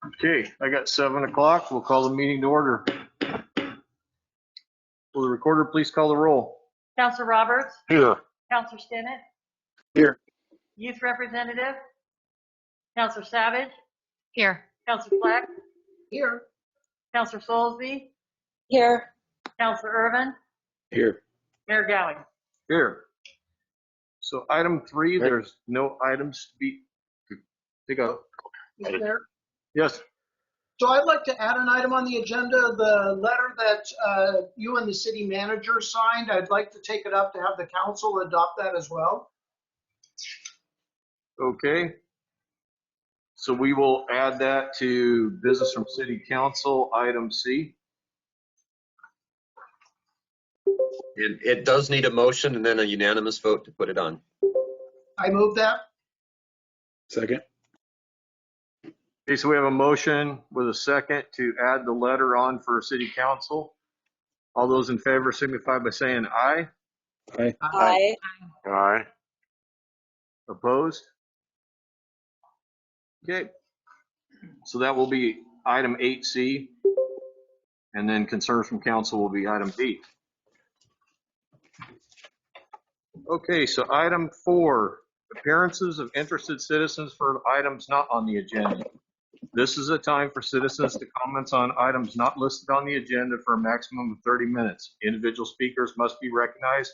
Okay, I got 7 o'clock. We'll call the meeting to order. Will the recorder please call the roll? Counselor Roberts? Here. Counselor Stinnett? Here. Youth Representative? Counselor Savage? Here. Counselor Fleck? Here. Counselor Soulsby? Here. Counselor Irvin? Here. Mayor Gowing? Here. So item 3, there's no items to be, to go. Mr. Mayor, Yes, so I'd like to add an item on the agenda, the letter that you and the city manager signed. I'd like to take it up to have the council adopt that as well. okay. So we will add that to business from city council, item C. It does need a motion and then a unanimous vote to put it on. I move that. Second. Okay, so we have a motion with a second to add the letter on for city council. All those in favor signify by saying aye. Aye. Aye. Aye. Opposed? Okay. So that will be item 8C. And then concerns from council will be item B. Okay, so item 4, appearances of interested citizens for items not on the agenda. This is a time for citizens to comment on items not listed on the agenda for a maximum of 30 minutes. Individual speakers must be recognized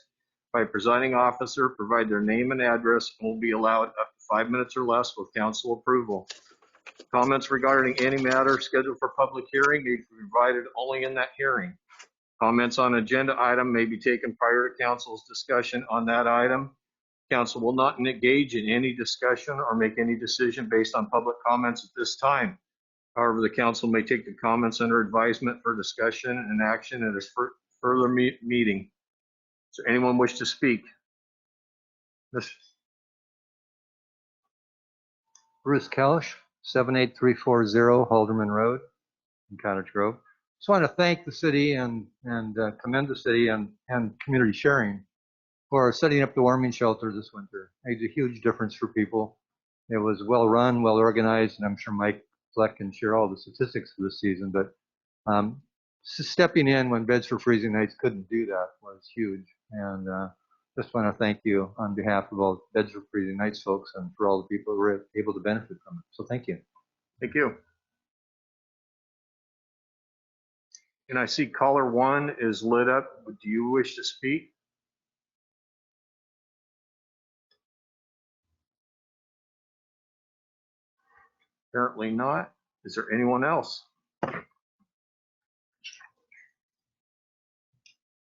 by a presiding officer, provide their name and address, and will be allowed up to 5 minutes or less with council approval. Comments regarding any matter scheduled for public hearing may be provided only in that hearing. Comments on agenda item may be taken prior to council's discussion on that item. Council will not engage in any discussion or make any decision based on public comments at this time. However, the council may take the comments under advisement for discussion and action at a further meeting. Does anyone wish to speak? Bruce Kellish, 78340 Halderman Road in Cottage Grove. Just want to thank the city and commend the city and community sharing for setting up the warming shelter this winter. It made a huge difference for people. It was well run, well organized, and I'm sure Mike Fleck can share all the statistics for this season, but stepping in when beds for freezing nights couldn't do that was huge. And just want to thank you on behalf of all beds for freezing nights folks and for all the people who were able to benefit from it. So thank you. Thank you. And I see caller 1 is lit up. Do you wish to speak? Apparently not. Is there anyone else?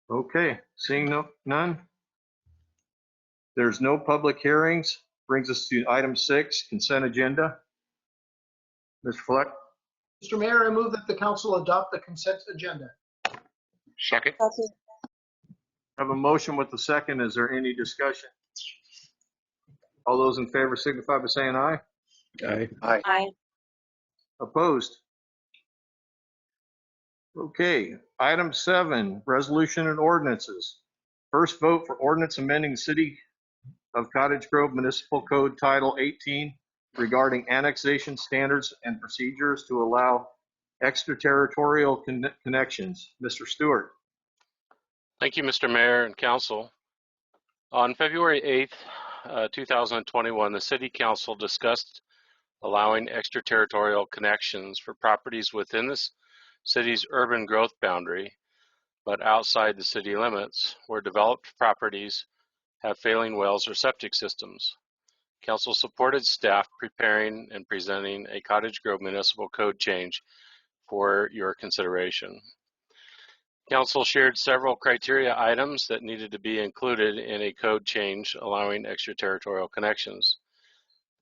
Okay, seeing none. There's no public hearings. Brings us to item 6, consent agenda. Mr. Fleck. Mr. Mayor, I move that the council adopt the consent agenda. Second. I have a motion with the second. Is there any discussion? All those in favor signify by saying aye. Aye. Aye. Opposed? Okay, item 7, resolution and ordinances. First vote for ordinance amending the City of Cottage Grove Municipal Code Title 18 regarding annexation standards and procedures to allow extraterritorial connections. Mr. Stewart. Thank you, Mr. Mayor and Council. On February 8th, 2021, the City Council discussed allowing extraterritorial connections for properties within the city's urban growth boundary, but outside the city limits, where developed properties have failing wells or septic systems. Council supported staff preparing and presenting a Cottage Grove Municipal Code change for your consideration. Council shared several criteria items that needed to be included in a code change allowing extraterritorial connections.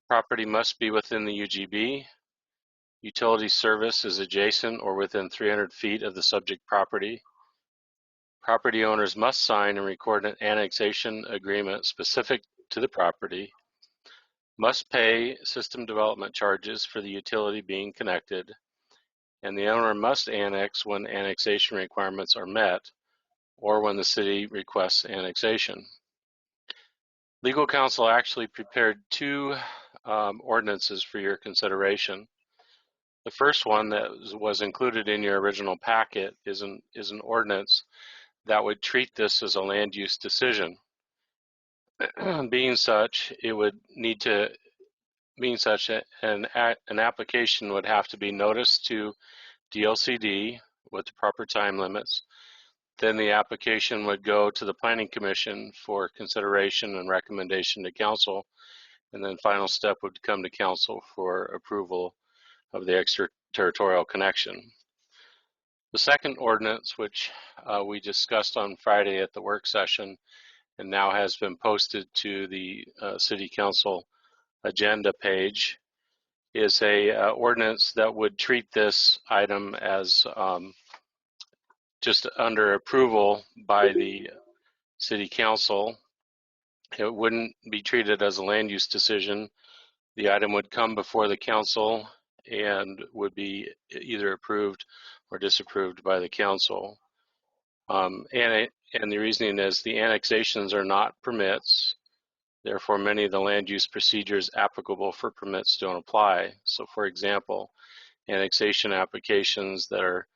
Property must be within the UGB. Utility service is adjacent or within 300 feet of the subject property. Property owners must sign and record an annexation agreement specific to the property. Must pay system development charges for the utility being connected. And the owner must annex when annexation requirements are met or when the city requests annexation. Legal counsel actually prepared 2 ordinances for your consideration. The first one that was included in your original packet is an ordinance that would treat this as a land use decision. Being such, it would need to, an application would have to be noticed to DLCD with the proper time limits. Then the application would go to the Planning Commission for consideration and recommendation to council. And then final step would come to council for approval of the extraterritorial connection. The second ordinance, which we discussed on Friday at the work session and now has been posted to the City Council agenda page, is a ordinance that would treat this item as just under approval by the City Council. It wouldn't be treated as a land use decision. The item would come before the council and would be either approved or disapproved by the council. And the reasoning is the annexations are not permits. Therefore, many of the land use procedures applicable for permits don't apply. So for example, annexation applications that are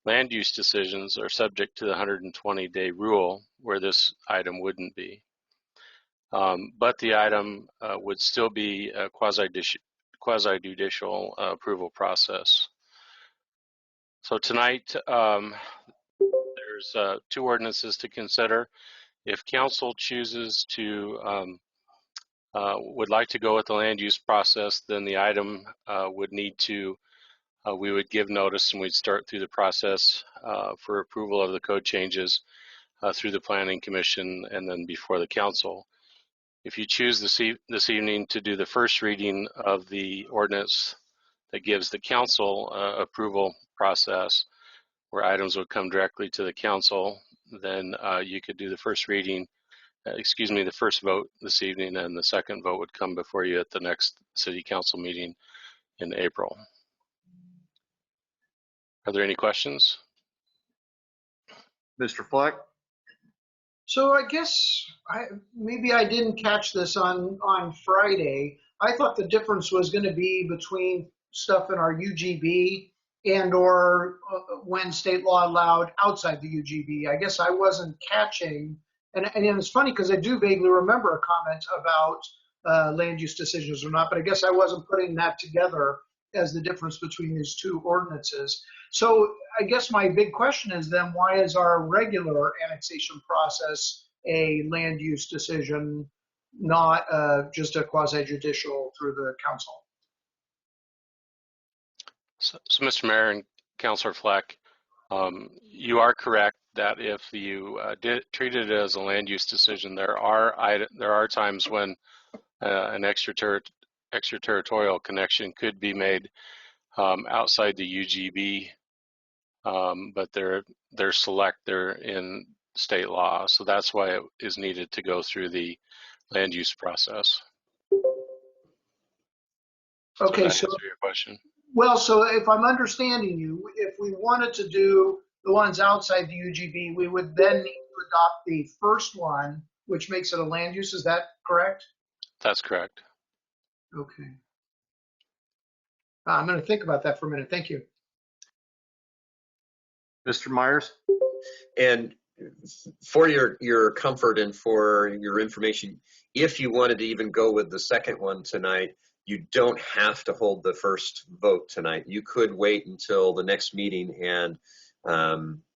land use decisions are subject to the 120-day rule, where this item wouldn't be. But the item would still be a quasi-judicial approval process. So tonight, there's two ordinances to consider. If council chooses to, would like to go with the land use process, then the item would need to, we would give notice and we'd start through the process for approval of the code changes through the Planning Commission and then before the council. If you choose this evening to do the first reading of the ordinance that gives the council approval process, where items would come directly to the council, then you could do the first reading, the first vote this evening, and the second vote would come before you at the next City Council meeting in April. Are there any questions? Mr. Fleck? So I guess maybe I didn't catch this on Friday. I thought the difference was going to be between stuff in our UGB and or when state law allowed outside the UGB. I guess I wasn't catching, and it's funny because I do vaguely remember a comment about land use decisions or not, but I guess I wasn't putting that together as the difference between these two ordinances. So I guess my big question is then, why is our regular annexation process a land use decision, not just a quasi-judicial through the council? So Mr. Mayor and Councilor Fleck, you are correct that if you treat it as a land use decision, there are times when an extraterritorial connection could be made outside the UGB, but they're in state law, so that's why it is needed to go through the land use process. Okay, Does that so answer your question? well, so if I'm understanding you, if we wanted to do the ones outside the UGB, we would then need to adopt the first one, which makes it a land use. Is that correct? That's correct. Okay. I'm going to think about that for a minute. Thank you. Mr. Myers? And for your comfort and for your information, if you wanted to even go with the second one tonight, you don't have to hold the first vote tonight. You could wait until the next meeting and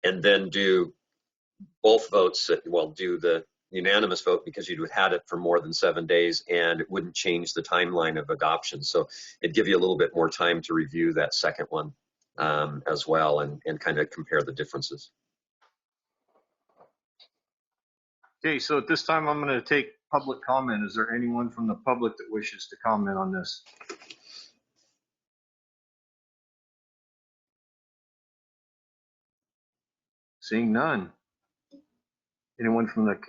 then do both votes. Well, do the unanimous vote because you'd had it for more than 7 days and it wouldn't change the timeline of adoption. So it'd give you a little bit more time to review that second one as well and kind of compare the differences. Okay, so at this time, I'm going to take public comment. Is there anyone from the public that wishes to comment on this? Seeing none. Anyone from the,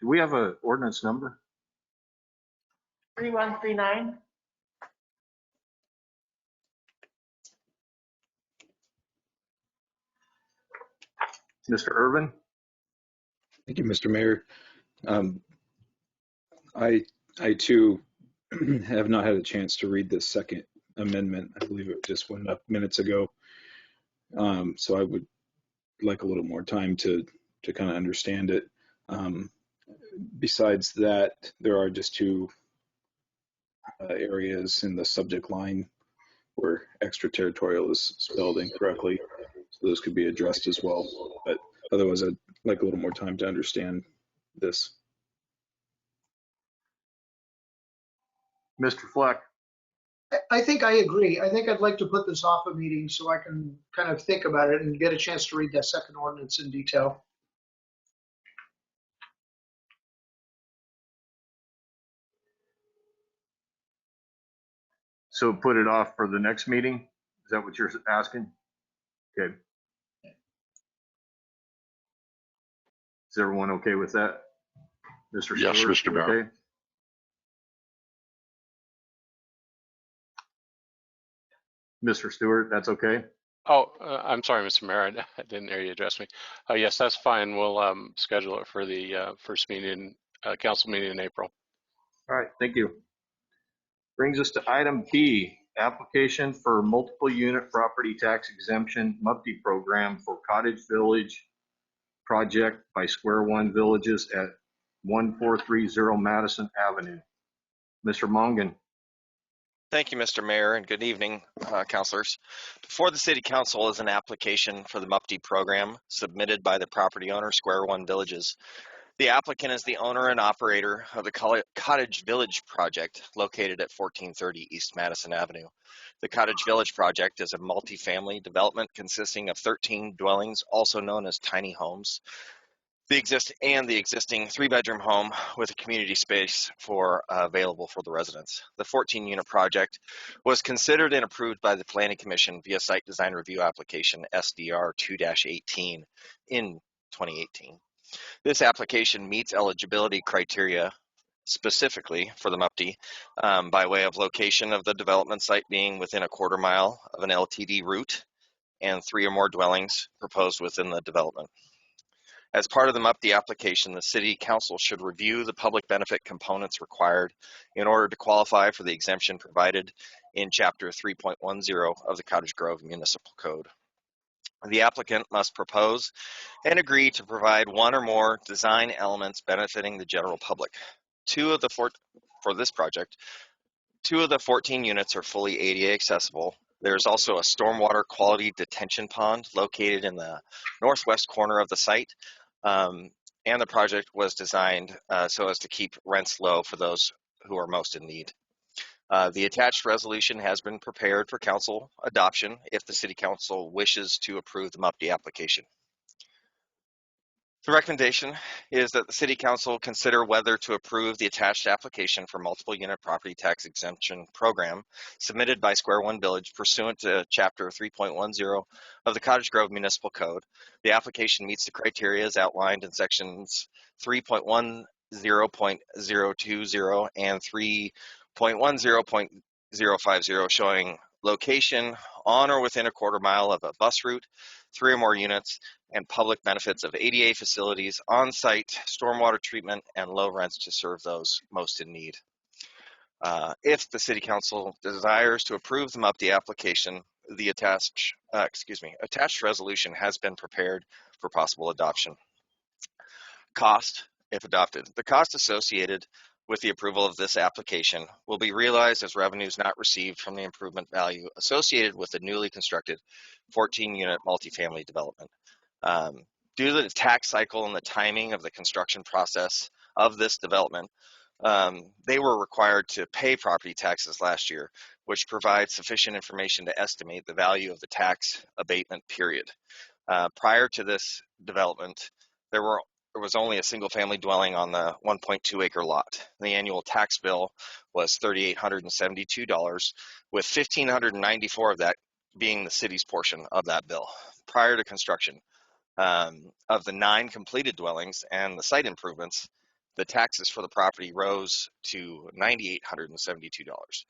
do we have an ordinance number? 3139. Mr. Irvin? Thank you, Mr. Mayor. I too have not had a chance to read this second amendment. I believe it just went up minutes ago. So I would like a little more time to kind of understand it. Besides that, there are just two areas in the subject line where extraterritorial is spelled incorrectly. So those could be addressed as well. But otherwise, I'd like a little more time to understand this. Mr. Fleck, I think I agree. I think I'd like to put this off a meeting so I can kind of think about it and get a chance to read that second ordinance in detail. so put it off for the next meeting? Is that what you're asking? Okay. Is everyone okay with that? Mr. Yes, Stewart, Mr. Mayor. okay? Mr. Stewart, that's okay? Oh, I'm sorry, Mr. Mayor, I didn't hear you address me. Yes, that's fine. We'll schedule it for the first meeting, council meeting in April. All right, thank you. Brings us to item B, application for multiple unit property tax exemption MUPTI program for Cottage Village project by Square One Villages at 1430 Madison Avenue. Mr. Mongan. Thank you, Mr. Mayor, and good evening, councilors. Before the City Council is an application for the MUPTI program submitted by the property owner, Square One Villages. The applicant is the owner and operator of the Cottage Village project located at 1430 East Madison Avenue. The Cottage Village project is a multifamily development consisting of 13 dwellings, also known as tiny homes. The existing 3-bedroom home with a community space available for the residents. The 14-unit project was considered and approved by the Planning Commission via Site Design Review Application SDR 2-18 in 2018. This application meets eligibility criteria specifically for the MUPTI by way of location of the development site being within a quarter mile of an LTD route and 3 or more dwellings proposed within the development. As part of the MUPTI application, the City Council should review the public benefit components required in order to qualify for the exemption provided in Chapter 3.10 of the Cottage Grove Municipal Code. The applicant must propose and agree to provide 1 or more design elements benefiting the general public. For this project, 2 of the 14 units are fully ADA accessible. There's also a stormwater quality detention pond located in the northwest corner of the site. And the project was designed so as to keep rents low for those who are most in need. The attached resolution has been prepared for council adoption if the City Council wishes to approve the MUPTI application. The recommendation is that the City Council consider whether to approve the attached application for multiple unit property tax exemption program submitted by Square One Village pursuant to Chapter 3.10 of the Cottage Grove Municipal Code. The application meets the criteria as outlined in sections 3.10.020 and 3.10.050, showing location on or within a quarter mile of a bus route, 3 or more units, and public benefits of ADA facilities, on-site stormwater treatment, and low rents to serve those most in need. If the City Council desires to approve the MUPTI application, the attached resolution has been prepared for possible adoption. Cost, if adopted. The cost associated with the approval of this application will be realized as revenues not received from the improvement value associated with the newly constructed 14-unit multifamily development. Due to the tax cycle and the timing of the construction process of this development, they were required to pay property taxes last year, which provides sufficient information to estimate the value of the tax abatement period. Prior to this development, there was only a single family dwelling on the 1.2 acre lot. The annual tax bill was $3,872, with $1,594 of that being the city's portion of that bill. Prior to construction of the 9 completed dwellings and the site improvements, the taxes for the property rose to $9,872.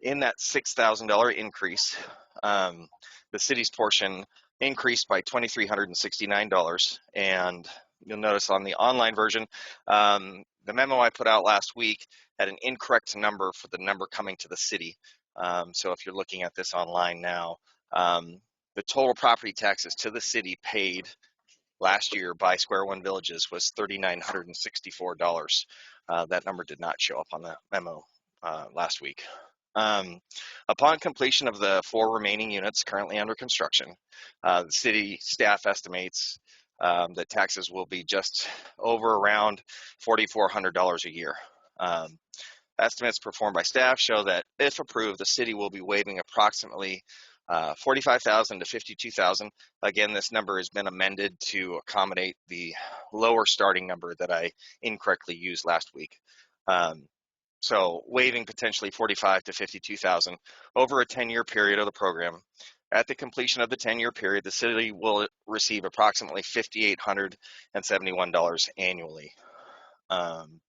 In that $6,000 increase, the city's portion increased by $2,369, and you'll notice on the online version, the memo I put out last week had an incorrect number for the number coming to the city. So if you're looking at this online now, the total property taxes to the city paid last year by Square One Villages was $3,964. That number did not show up on the memo last week. Upon completion of the 4 remaining units currently under construction, the city staff estimates that taxes will be just over around $4,400 a year. Estimates performed by staff show that if approved, the city will be waiving approximately $45,000 to $52,000. Again, this number has been amended to accommodate the lower starting number that I incorrectly used last week. So waiving potentially $45,000 to $52,000 over a 10-year period of the program. At the completion of the 10-year period, the city will receive approximately $5,871 annually on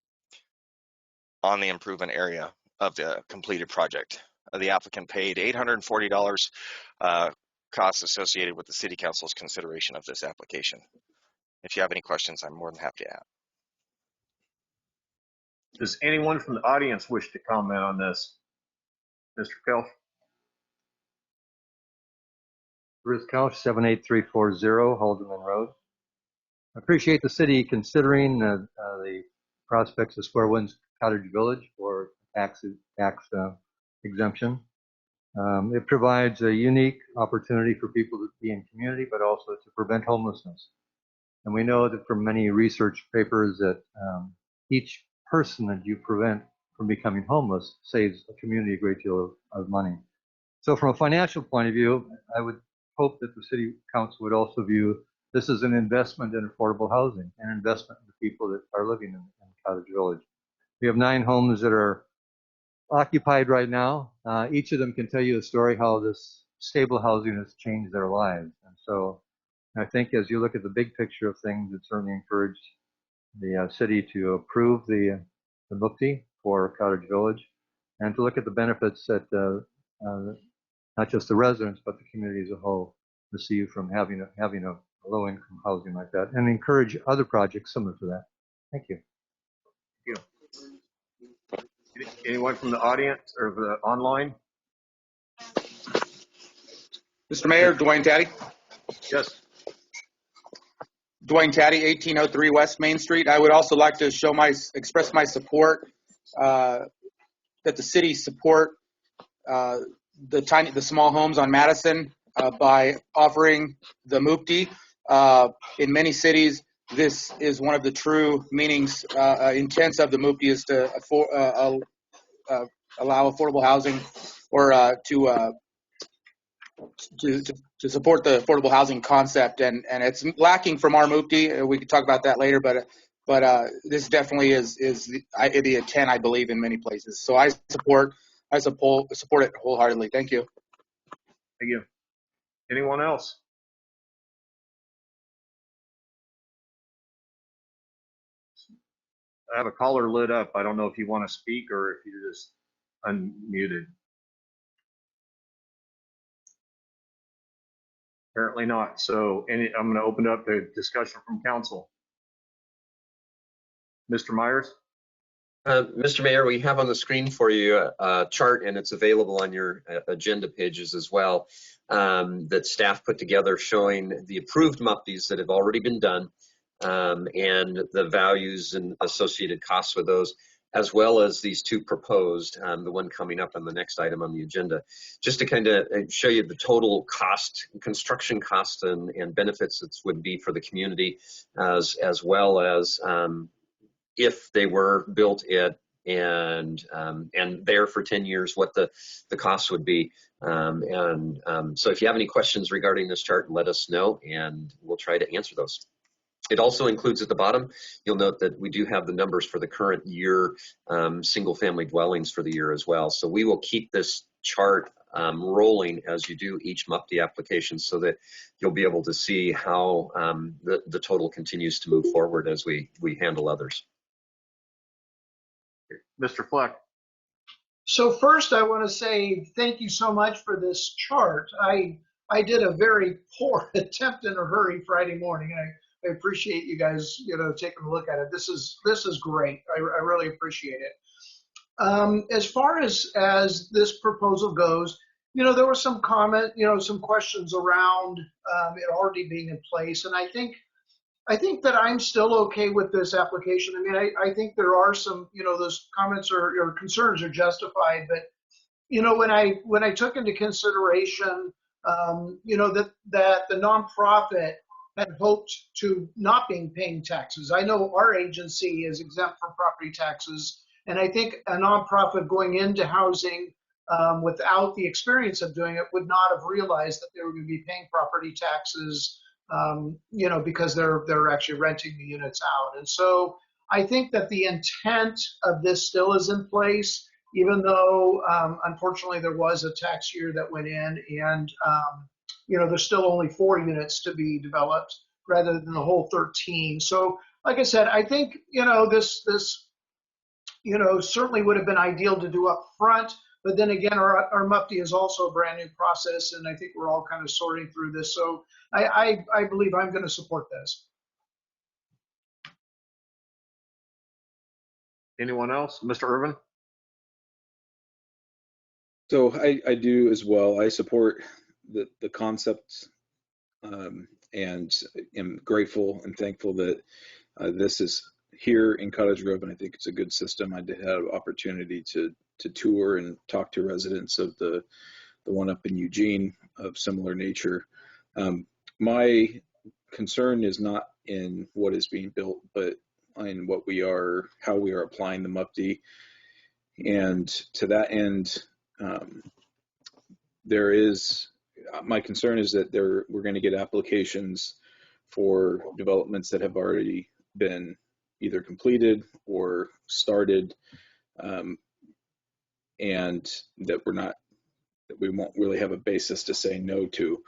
the improvement area of the completed project. The applicant paid $840 costs associated with the City Council's consideration of this application. If you have any questions, I'm more than happy to add. Does anyone from the audience wish to comment on this? Mr. Kelch? Bruce Kelch, 78340 Haldeman Road. I appreciate the city considering the prospects of Square One's Cottage Village for tax exemption. It provides a unique opportunity for people to be in community, but also to prevent homelessness. And we know that from many research papers that each person that you prevent from becoming homeless saves a community a great deal of money. So from a financial point of view, I would hope that the City Council would also view this as an investment in affordable housing, an investment in the people that are living in Cottage Village. We have 9 homes that are occupied right now. Each of them can tell you a story how this stable housing has changed their lives. And so I think as you look at the big picture of things, it certainly encouraged the city to approve the mukti for Cottage Village and to look at the benefits that not just the residents, but the community as a whole receive from having a low-income housing like that, and encourage other projects similar to that. Thank you. Thank you. Anyone from the audience or the online? Mr. Mayor, Dwayne Taddy. Yes. Dwayne Taddy, 1803 West Main Street. I would also like to express my support that the city support the small homes on Madison by offering the mukti. In many cities, this is one of the true meanings, intents of the mukti is to allow affordable housing or to support the affordable housing concept, and it's lacking from our mukti. We could talk about that later, but this definitely is the intent, I believe, in many places. So I support it wholeheartedly. Thank you. Thank you. Anyone else? I have a caller lit up. I don't know if you want to speak or if you're just unmuted. Apparently not. So I'm going to open up the discussion from council. Mr. Myers? Mr. Mayor, we have on the screen for you a chart, and it's available on your agenda pages as well, that staff put together showing the approved MUPDs that have already been done, and the values and associated costs with those, as well as these 2 proposed, the one coming up on the next item on the agenda, just to kind of show you the total cost, construction cost and benefits that would be for the community, as well as if they were built and there for 10 years, what the cost would be. So if you have any questions regarding this chart, let us know and we'll try to answer those. It also includes at the bottom, you'll note that we do have the numbers for the current year, single family dwellings for the year as well. So we will keep this chart rolling as you do each MUPD application so that you'll be able to see how the total continues to move forward as we handle others. Mr. Fleck. So first, I want to say thank you so much for this chart. I did a very poor attempt in a hurry Friday morning, and I appreciate you guys, taking a look at it. This is great. I really appreciate it. As far as this proposal goes, there was some comment, some questions around it already being in place, and I think that I'm still okay with this application. I mean, I think there are some, those comments or concerns are justified, but when I took into consideration, that the nonprofit had hoped to not being paying taxes. I know our agency is exempt from property taxes, and I think a nonprofit going into housing without the experience of doing it would not have realized that they were going to be paying property taxes, because they're actually renting the units out. And so I think that the intent of this still is in place, even though unfortunately there was a tax year that went in, and there's still only 4 units to be developed rather than the whole 13. So like I said, I think this certainly would have been ideal to do up front, but then again, our MUPTI is also a brand new process, and I think we're all kind of sorting through this. So I believe I'm going to support this. Anyone else? Mr. Irvin? So I do as well. I support the concept, and am grateful and thankful that this is here in Cottage Grove, and I think it's a good system. I did have opportunity to tour and talk to residents of the one up in Eugene of similar nature. My concern is not in what is being built, but in how we are applying the MUPTI. And to that end, my concern is that we're going to get applications for developments that have already been either completed or started, and that we won't really have a basis to say no to.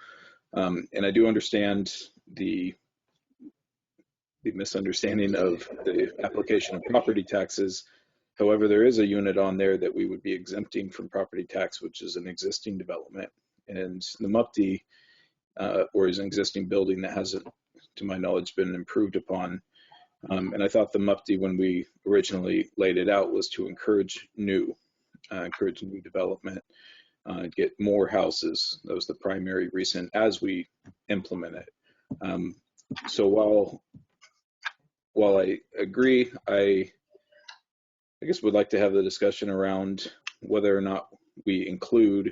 And I do understand the misunderstanding of the application of property taxes. However, there is a unit on there that we would be exempting from property tax, which is an existing development. And the MUPTI, or is an existing building that hasn't, to my knowledge, been improved upon. And I thought the MUPTI, when we originally laid it out, was to encourage new development, get more houses. That was the primary reason as we implement it. So while I agree, I guess would like to have the discussion around whether or not we include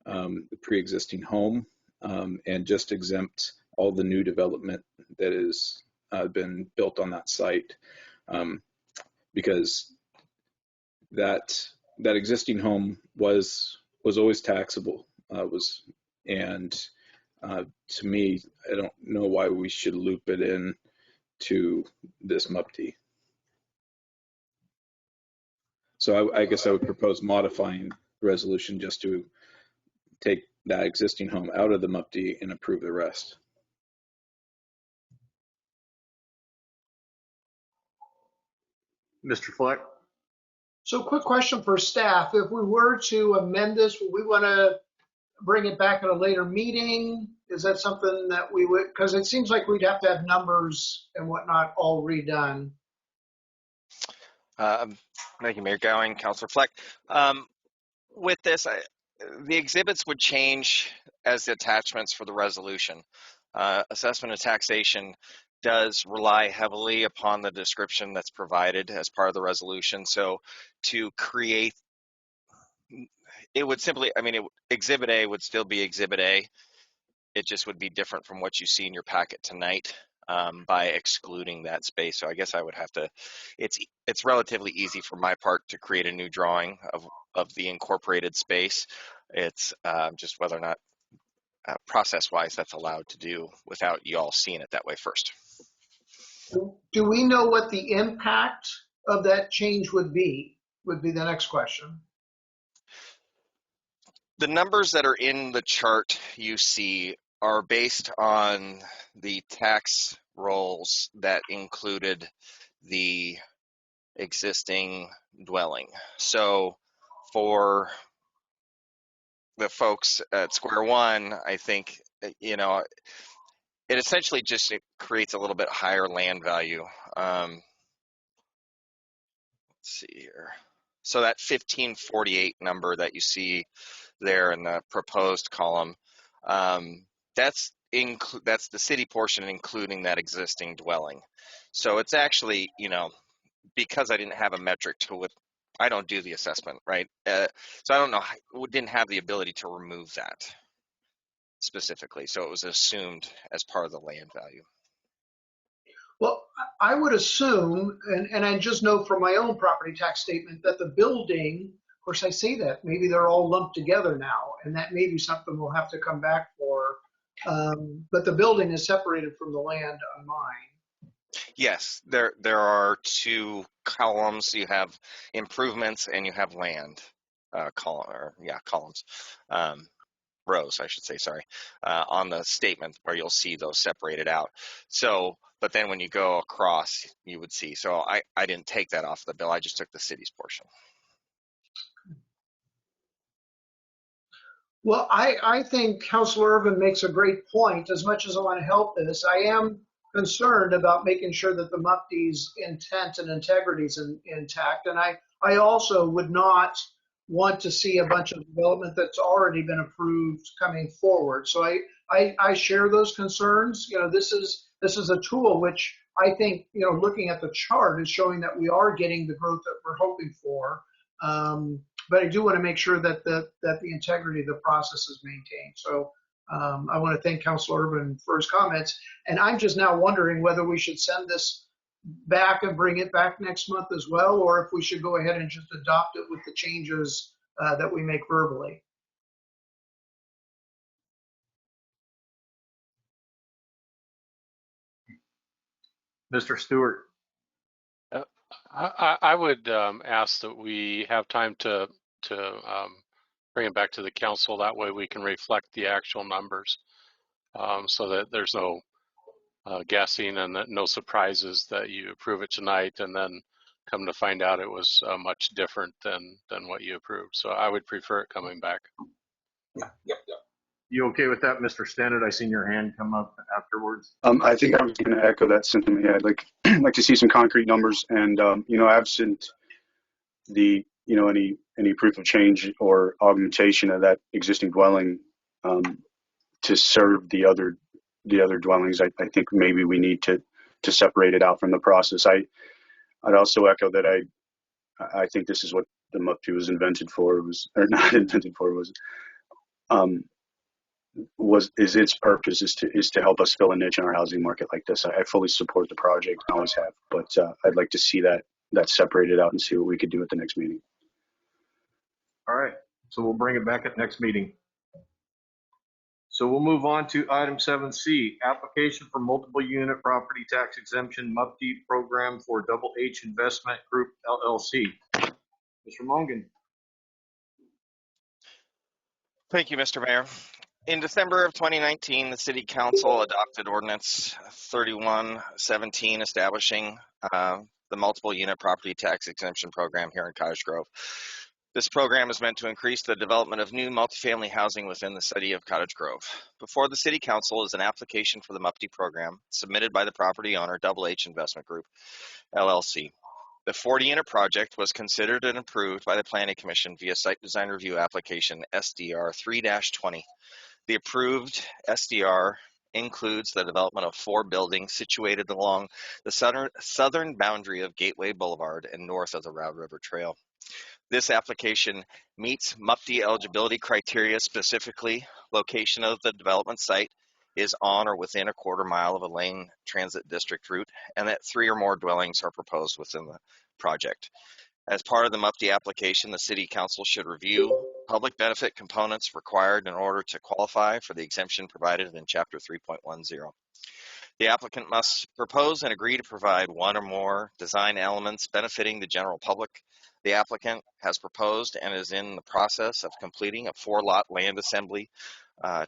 the pre-existing home, and just exempt all the new development that has been built on that site, because that existing home was always taxable. To me, I don't know why we should loop it in to this MUPTI. So I guess I would propose modifying the resolution just to take that existing home out of the MUPTI and approve the rest. Mr. Fleck? So quick question for staff. If we were to amend this, would we want to bring it back at a later meeting? Is that something that we would, because it seems like we'd have to have numbers and whatnot all redone. Thank you, Mayor Gowing, Councilor Fleck. With this, the exhibits would change as the attachments for the resolution. Assessment of taxation does rely heavily upon the description that's provided as part of the resolution. So to create, it would simply, Exhibit A would still be Exhibit A. It just would be different from what you see in your packet tonight, by excluding that space. So I guess I would have to, it's relatively easy for my part to create a new drawing of the incorporated space. It's just whether or not process-wise that's allowed to do without you all seeing it that way first. Do we know what the impact of that change would be the next question. The numbers that are in the chart you see are based on the tax rolls that included the existing dwelling. So for the folks at Square One, I think, it essentially just creates a little bit higher land value. Let's see here. So that 1548 number that you see there in the proposed column, that's the city portion, including that existing dwelling. So it's actually, because I didn't have a metric to it, I don't do the assessment, right? So I don't know, didn't have the ability to remove that specifically. So it was assumed as part of the land value. Well, I would assume, and I just know from my own property tax statement, that the building, of course I say that, maybe they're all lumped together now, and that may be something we'll have to come back for. But the building is separated from the land on mine. Yes, there are two columns. You have improvements and you have land columns. Rows, I should say, sorry, on the statement where you'll see those separated out. So, but then when you go across, you would see. So I didn't take that off the bill. I just took the city's portion. Well, I think Councilor Irvin makes a great point. As much as I want to help this, I am concerned about making sure that the MUPD's intent and integrity is intact. And I also would not want to see a bunch of development that's already been approved coming forward. So I share those concerns. This is a tool which I think, looking at the chart is showing that we are getting the growth that we're hoping for. But I do want to make sure that the integrity of the process is maintained. So I want to thank Councilor Urban for his comments. And I'm just now wondering whether we should send this back and bring it back next month as well, or if we should go ahead and just adopt it with the changes that we make verbally. Mr. Stewart. I would ask that we have time to bring it back to the council. That way we can reflect the actual numbers, so that there's no guessing and no surprises that you approve it tonight and then come to find out it was much different than what you approved. So I would prefer it coming back. Yep. You okay with that, Mr. Stennett? I seen your hand come up afterwards. I think I was going to echo that sentiment. Yeah, I'd like to see some concrete numbers, and absent the any proof of change or augmentation of that existing dwelling to serve the other dwellings, I think maybe we need to separate it out from the process. I'd also echo that I think this is what the MUPD was invented for. Its purpose is to help us fill a niche in our housing market like this. I fully support the project, and always have, but I'd like to see that separated out and see what we could do at the next meeting. All right, so we'll bring it back at next meeting. So we'll move on to item 7C, application for multiple unit property tax exemption MUPD program for Double H Investment Group LLC. Mr. Mongan. Thank you, Mr. Mayor. In December of 2019, the City Council adopted Ordinance 3117 establishing the multiple unit property tax exemption program here in Cottage Grove. This program is meant to increase the development of new multifamily housing within the city of Cottage Grove. Before the City Council is an application for the MUPD program submitted by the property owner Double H Investment Group LLC. The 40-unit project was considered and approved by the Planning Commission via Site Design Review Application SDR 3-20. The approved SDR includes the development of 4 buildings situated along the southern boundary of Gateway Boulevard and north of the Round River Trail. This application meets MUPD eligibility criteria, specifically location of the development site is on or within a quarter mile of a lane transit district route, and that 3 or more dwellings are proposed within the project. As part of the MUPD application, the City Council should review public benefit components required in order to qualify for the exemption provided in Chapter 3.10. The applicant must propose and agree to provide 1 or more design elements benefiting the general public. The applicant has proposed and is in the process of completing a 4-lot land assembly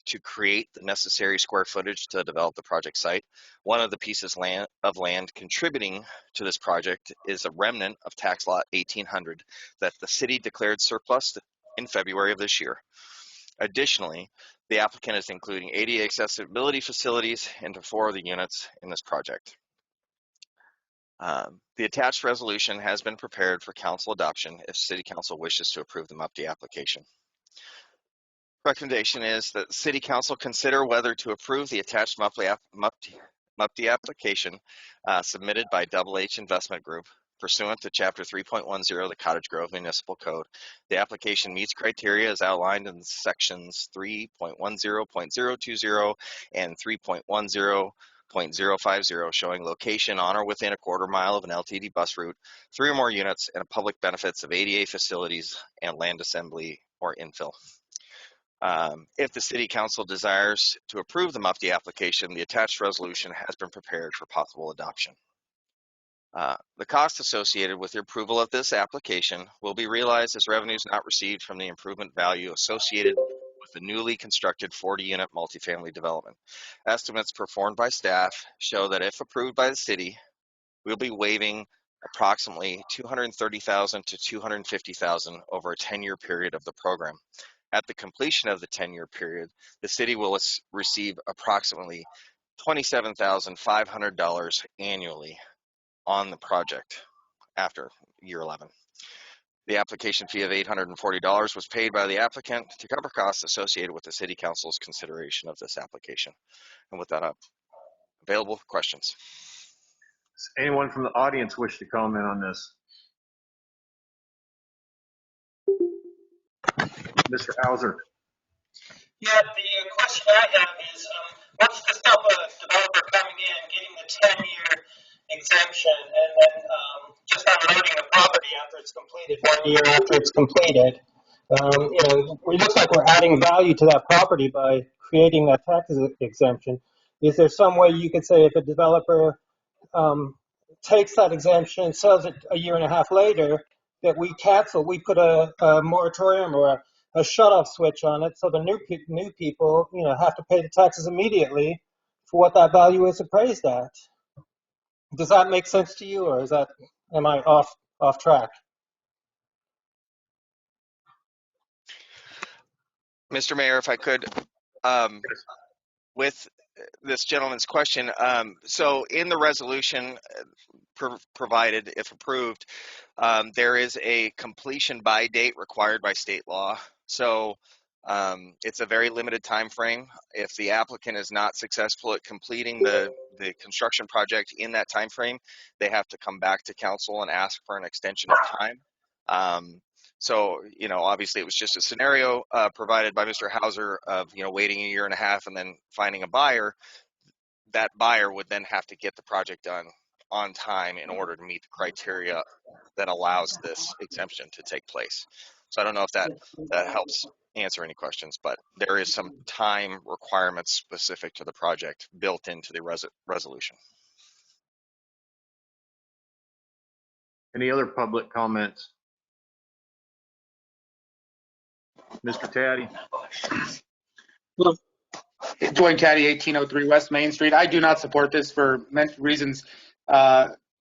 to create the necessary square footage to develop the project site. One of the pieces of land contributing to this project is a remnant of tax lot 1800 that the city declared surplus in February of this year. Additionally, the applicant is including ADA accessibility facilities into 4 of the units in this project. The attached resolution has been prepared for council adoption if City Council wishes to approve the MUPTI application. Recommendation is that the City Council consider whether to approve the attached MUPTI application submitted by Double H Investment Group pursuant to Chapter 3.10 of the Cottage Grove Municipal Code. The application meets criteria as outlined in sections 3.10.020 and 3.10.050, showing location on or within a quarter mile of an LTD bus route, 3 or more units, and public benefits of ADA facilities and land assembly or infill. If the City Council desires to approve the MUPTI application, the attached resolution has been prepared for possible adoption. The cost associated with the approval of this application will be realized as revenues not received from the improvement value associated with the newly constructed 40-unit multifamily development. Estimates performed by staff show that if approved by the city, we'll be waiving approximately $230,000 to $250,000 over a 10-year period of the program. At the completion of the 10-year period, the city will receive approximately $27,500 annually on the project after year 11. The application fee of $840 was paid by the applicant to cover costs associated with the City Council's consideration of this application. And with that, available for questions. Does anyone from the audience wish to comment on this? Mr. Hauser. Yeah, the question I have is, what's to stop a developer coming in, getting the 10-year exemption, and then just unloading the property after it's completed, 1 year after it's completed? It looks like we're adding value to that property by creating that tax exemption. Is there some way you could say if a developer takes that exemption and sells it a year and a half later, that we cancel, we put a moratorium or a shut-off switch on it, so the new people, have to pay the taxes immediately for what that value is appraised at? Does that make sense to you, or am I off track? Mr. Mayor, if I could, with this gentleman's question, so in the resolution provided, if approved, there is a completion by date required by state law. So it's a very limited time frame. If the applicant is not successful at completing the construction project in that time frame, they have to come back to council and ask for an extension of time. So, obviously it was just a scenario provided by Mr. Hauser of, waiting a year and a half and then finding a buyer. That buyer would then have to get the project done on time in order to meet the criteria that allows this exemption to take place. So I don't know if that helps answer any questions, but there is some time requirements specific to the project built into the resolution. Any other public comments? Mr. Taddy. Well, Joint Caddy, 1803 West Main Street. I do not support this for reasons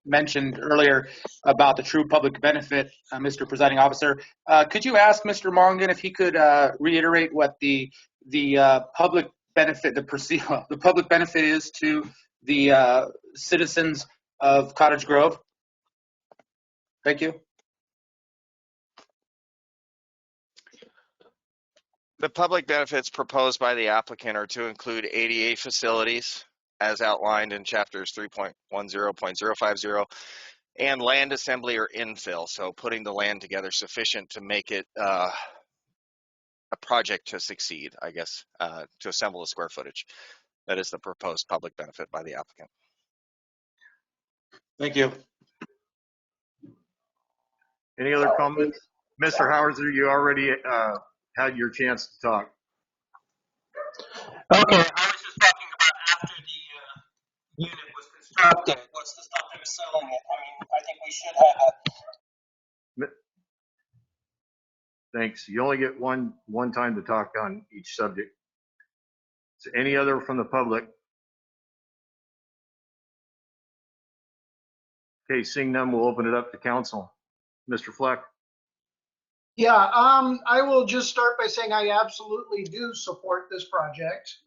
mentioned earlier about the true public benefit, Mr. Presiding Officer. Could you ask Mr. Mongan if he could reiterate what the public benefit, the public benefit is to the citizens of Cottage Grove? Thank you. The public benefits proposed by the applicant are to include ADA facilities as outlined in chapters 3.10.050 and land assembly or infill. So putting the land together sufficient to make it a project to succeed, I guess, to assemble the square footage. That is the proposed public benefit by the applicant. Thank you. Any other comments? Mr. Hauser, you already had your chance to talk. Okay, I was just talking about after the unit was constructed, what's to stop them selling it? I mean, I think we should have Thanks. You only get one time to talk on each subject. So any other from the public? Okay, seeing none, we'll open it up to council. Mr. Fleck. Yeah, I will just start by saying I absolutely do support this project.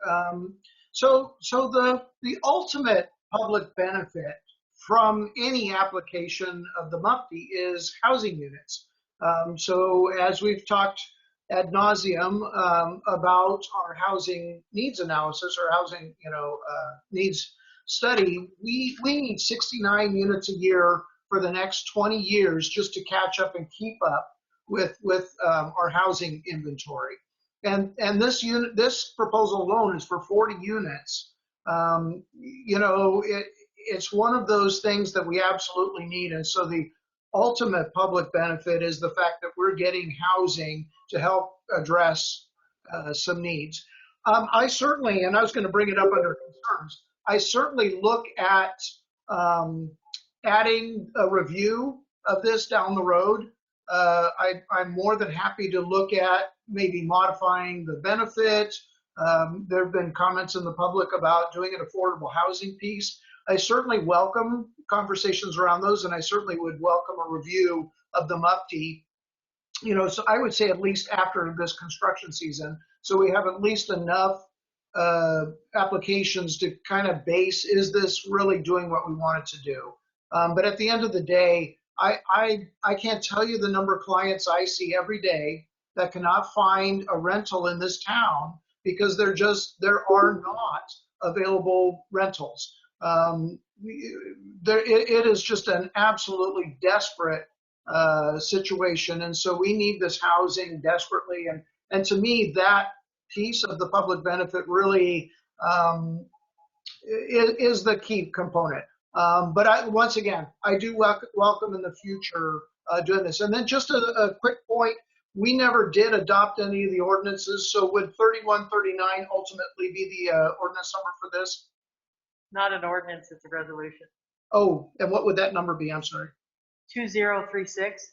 So the ultimate public benefit from any application of the MUFTI is housing units. So as we've talked ad nauseum about our housing needs analysis or housing, needs study, we need 69 units a year for the next 20 years just to catch up and keep up with our housing inventory. And this proposal alone is for 40 units. It's one of those things that we absolutely need. And so the ultimate public benefit is the fact that we're getting housing to help address some needs. I certainly, and I was going to bring it up under concerns, I certainly look at adding a review of this down the road. I'm more than happy to look at maybe modifying the benefit. There have been comments in the public about doing an affordable housing piece. I certainly welcome conversations around those, and I certainly would welcome a review of the MUFTI. So I would say at least after this construction season, so we have at least enough applications to kind of base, is this really doing what we want it to do? But at the end of the day, I can't tell you the number of clients I see every day that cannot find a rental in this town because there are not available rentals. It is just an absolutely desperate situation, and so we need this housing desperately. And to me, that piece of the public benefit really is the key component. But once again, I do welcome in the future doing this. And then just a quick point, we never did adopt any of the ordinances. So would 3139 ultimately be the ordinance number for this? Not an ordinance, it's a resolution. Oh, and what would that number be? I'm sorry. 2036.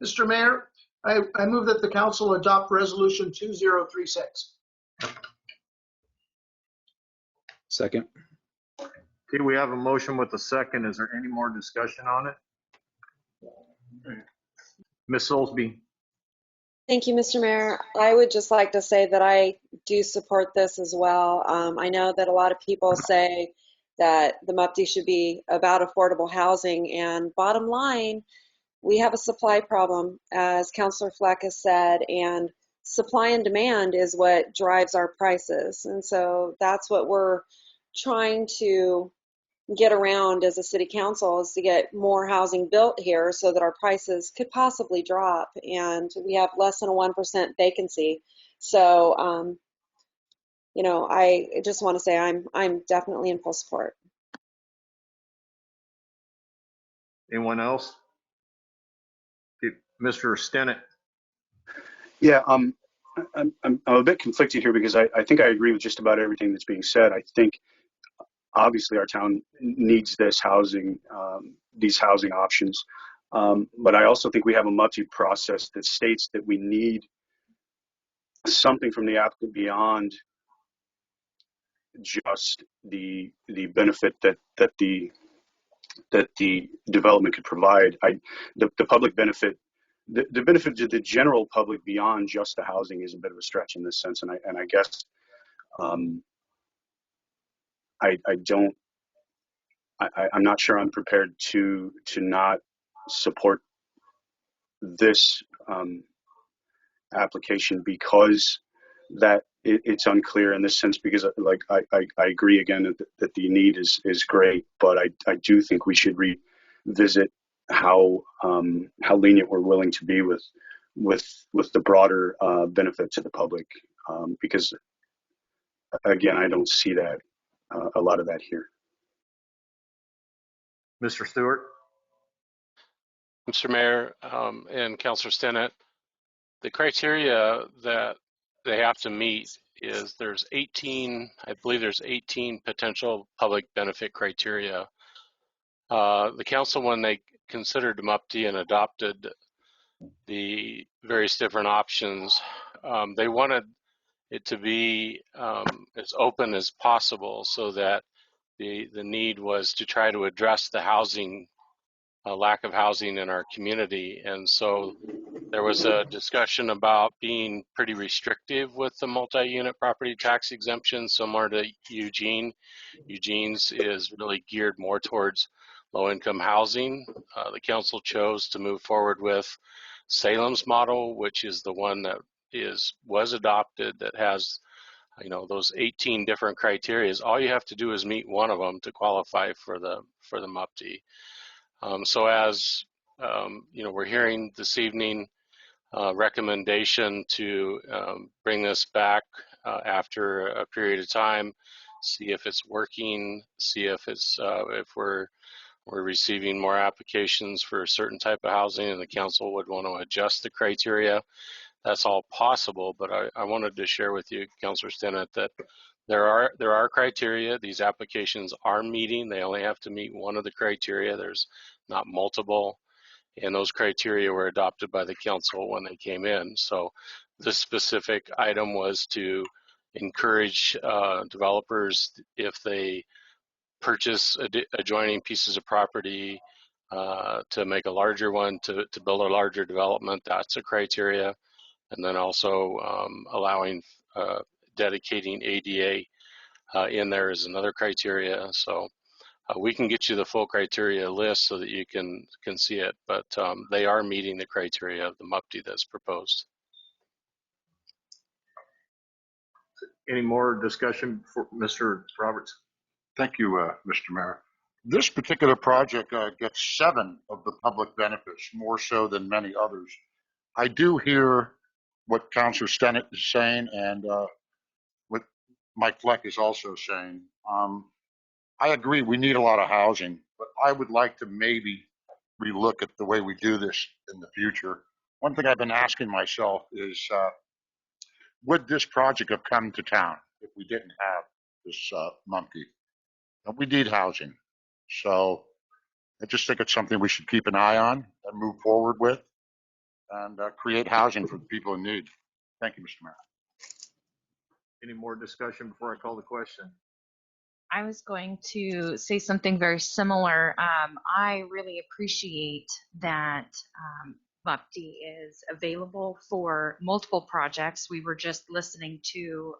Mr. Mayor, I move that the council adopt resolution 2036. Second. Okay, we have a motion with a second. Is there any more discussion on it? Ms. Soulsby. Thank you, Mr. Mayor. I would just like to say that I do support this as well. I know that a lot of people say that the MUFTI should be about affordable housing, and bottom line, we have a supply problem, as Councilor Fleck has said, and supply and demand is what drives our prices. And so that's what we're trying to get around as a city council, is to get more housing built here so that our prices could possibly drop, and we have less than a 1% vacancy. So I just want to say I'm definitely in full support. Anyone else? Mr. Stennett. Yeah, I'm a bit conflicted here because I think I agree with just about everything that's being said. I think obviously our town needs this housing, these housing options. But I also think we have a MUFTI process that states that we need something from the applicant beyond just the benefit that the development could provide. The public benefit, the benefit to the general public beyond just the housing is a bit of a stretch in this sense. And I guess I'm not sure I'm prepared to not support this application because that it's unclear in this sense, because like I agree again that the need is great, but I do think we should revisit how lenient we're willing to be with the broader benefit to the public, because again, I don't see that a lot of that here. Mr. Stewart. Mr. Mayor and Councilor Stennett, the criteria that they have to meet is there's 18, I believe there's 18 potential public benefit criteria. The council, when they considered MUFTI and adopted the various different options, they wanted it to be as open as possible so that the need was to try to address the housing lack of housing in our community. And so there was a discussion about being pretty restrictive with the multi-unit property tax exemption, similar to Eugene. Eugene's is really geared more towards low-income housing. The council chose to move forward with Salem's model, which is the one that was adopted, that has those 18 different criteria. All you have to do is meet one of them to qualify for the MUPTI. So as we're hearing this evening, recommendation to bring this back after a period of time, see if it's working, see if it's if we're receiving more applications for a certain type of housing, and the council would want to adjust the criteria. That's all possible, but I wanted to share with you, Councilor Stinnett, that there are criteria. These applications are meeting. They only have to meet one of the criteria. There's not multiple, and those criteria were adopted by the council when they came in. So this specific item was to encourage developers, if they purchase adjoining pieces of property, to make a larger one, to build a larger development. That's a criteria. And then also allowing dedicating ADA in there is another criteria. So we can get you the full criteria list so that you can see it, but they are meeting the criteria of the MUPTI that's proposed. Any more discussion for Mr. Roberts? Thank you, Mr. Mayor. This particular project gets 7 of the public benefits, more so than many others. I do hear what Councilor Stinnett is saying and what Mike Fleck is also saying. I agree we need a lot of housing, but I would like to maybe relook at the way we do this in the future. One thing I've been asking myself is, would this project have come to town if we didn't have this MUPTI? We need housing. So I just think it's something we should keep an eye on and move forward with and create housing for the people in need. Thank you, Mr. Mayor. Any more discussion before I call the question? I was going to say something very similar. I really appreciate that MUPTI is available for multiple projects. We were just listening to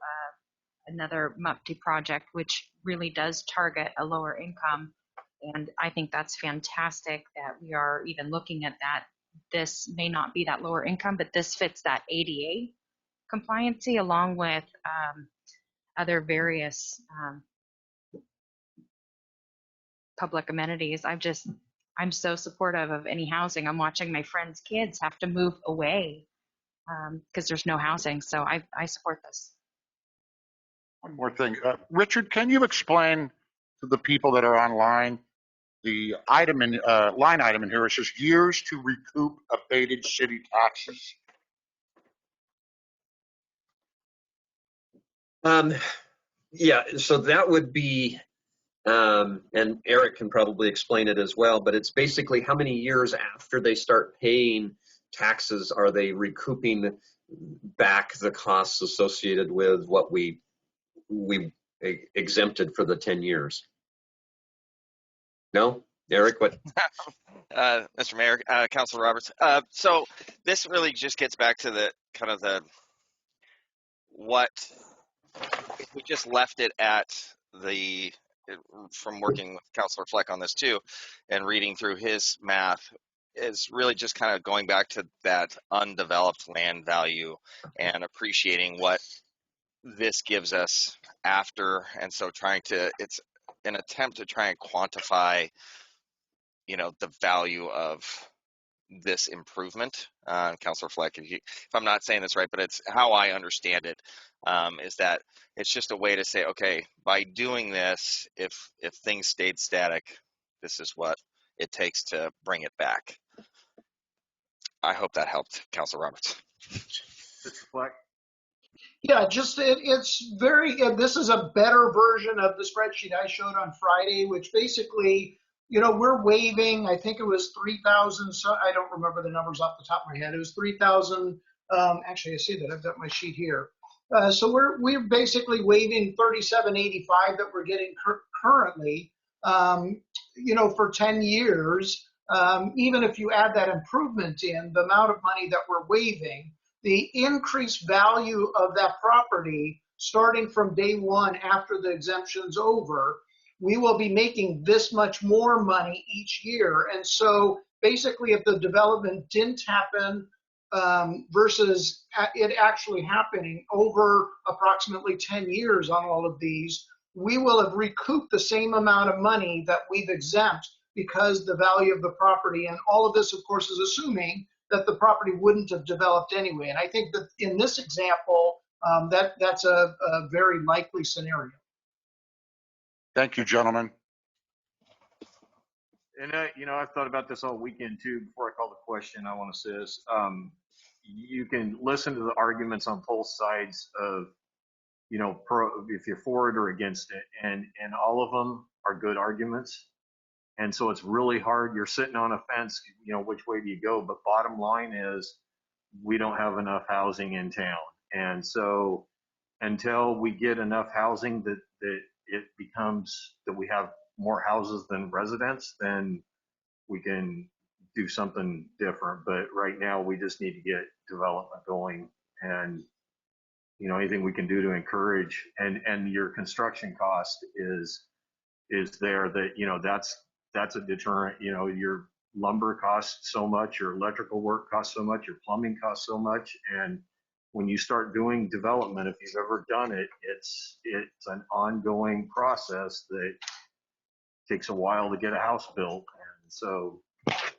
another MUPTI project, which really does target a lower income. And I think that's fantastic that we are even looking at that. This may not be that lower income, but this fits that ADA compliancy along with other various public amenities. I'm so supportive of any housing. I'm watching my friends' kids have to move away because there's no housing. So I support this. One more thing. Richard, can you explain to the people that are online the item in line item in here? It says years to recoup abated city taxes. Yeah, so that would be, and Eric can probably explain it as well, but it's basically how many years after they start paying taxes are they recouping back the costs associated with what we exempted for the 10 years. No? Eric, what? Mr. Mayor, Councilor Roberts. So this really just gets back to the kind of what, if we just left it at from working with Councilor Fleck on this too, and reading through his math, is really just kind of going back to that undeveloped land value and appreciating what this gives us after. And so it's an attempt to try and quantify, the value of this improvement. Councilor Fleck, if I'm not saying this right, but it's how I understand it, is that it's just a way to say, okay, by doing this, if things stayed static, this is what it takes to bring it back. I hope that helped, Councilor Roberts. Mr. Fleck? Yeah, just it's very, this is a better version of the spreadsheet I showed on Friday, which basically, we're waiving, I think it was 3,000, so I don't remember the numbers off the top of my head. It was 3,000, actually I see that, I've got my sheet here. So we're basically waiving 3785 that we're getting currently, for 10 years. even if you add that improvement in, the amount of money that we're waiving, the increased value of that property starting from day one after the exemption's over, we will be making this much more money each year. And so basically, if the development didn't happen versus it actually happening over approximately 10 years on all of these, we will have recouped the same amount of money that we've exempt because the value of the property, and all of this, of course, is assuming that the property wouldn't have developed anyway. And I think that in this example, that's a very likely scenario. Thank you, gentlemen. And I've thought about this all weekend too. Before I call the question, I want to say this. You can listen to the arguments on both sides of, if you're for it or against it, and all of them are good arguments. And so it's really hard. You're sitting on a fence, which way do you go? But bottom line is, we don't have enough housing in town. And so until we get enough housing that it becomes that we have more houses than residents, then we can do something different. But right now we just need to get development going, and anything we can do to encourage, and your construction cost is there, that that's a deterrent. Your lumber costs so much, your electrical work costs so much, your plumbing costs so much. And when you start doing development, if you've ever done it, it's an ongoing process that takes a while to get a house built. And so if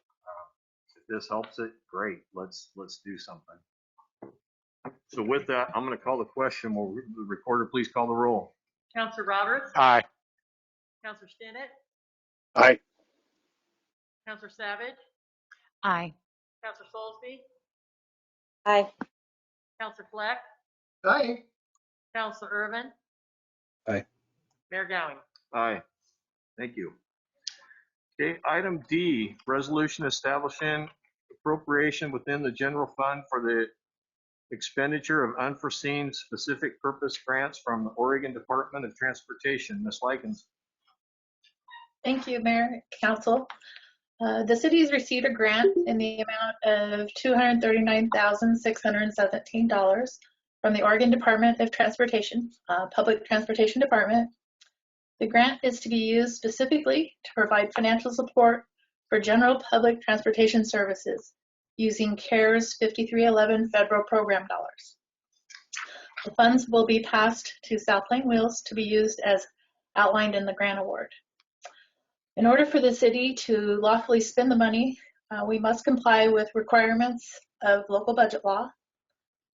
this helps it, great. Let's do something. So with that, I'm going to call the question. Will the recorder please call the roll? Counselor Roberts? Aye. Counselor Stinnett? Aye. Counselor Savage? Aye. Counselor Soulsby? Aye. Counselor Fleck? Aye. Counselor Irvin? Aye. Mayor Gowing? Aye. Thank you. Okay, item D, resolution establishing appropriation within the general fund for the expenditure of unforeseen specific purpose grants from the Oregon Department of Transportation. Ms. Likens. Thank you, Mayor, Council. The city has received a grant in the amount of $239,617 from the Oregon Department of Transportation, Public Transportation Department. The grant is to be used specifically to provide financial support for general public transportation services using CARES 5311 federal program dollars. The funds will be passed to South Lane Wheels to be used as outlined in the grant award. In order for the city to lawfully spend the money, we must comply with requirements of local budget law.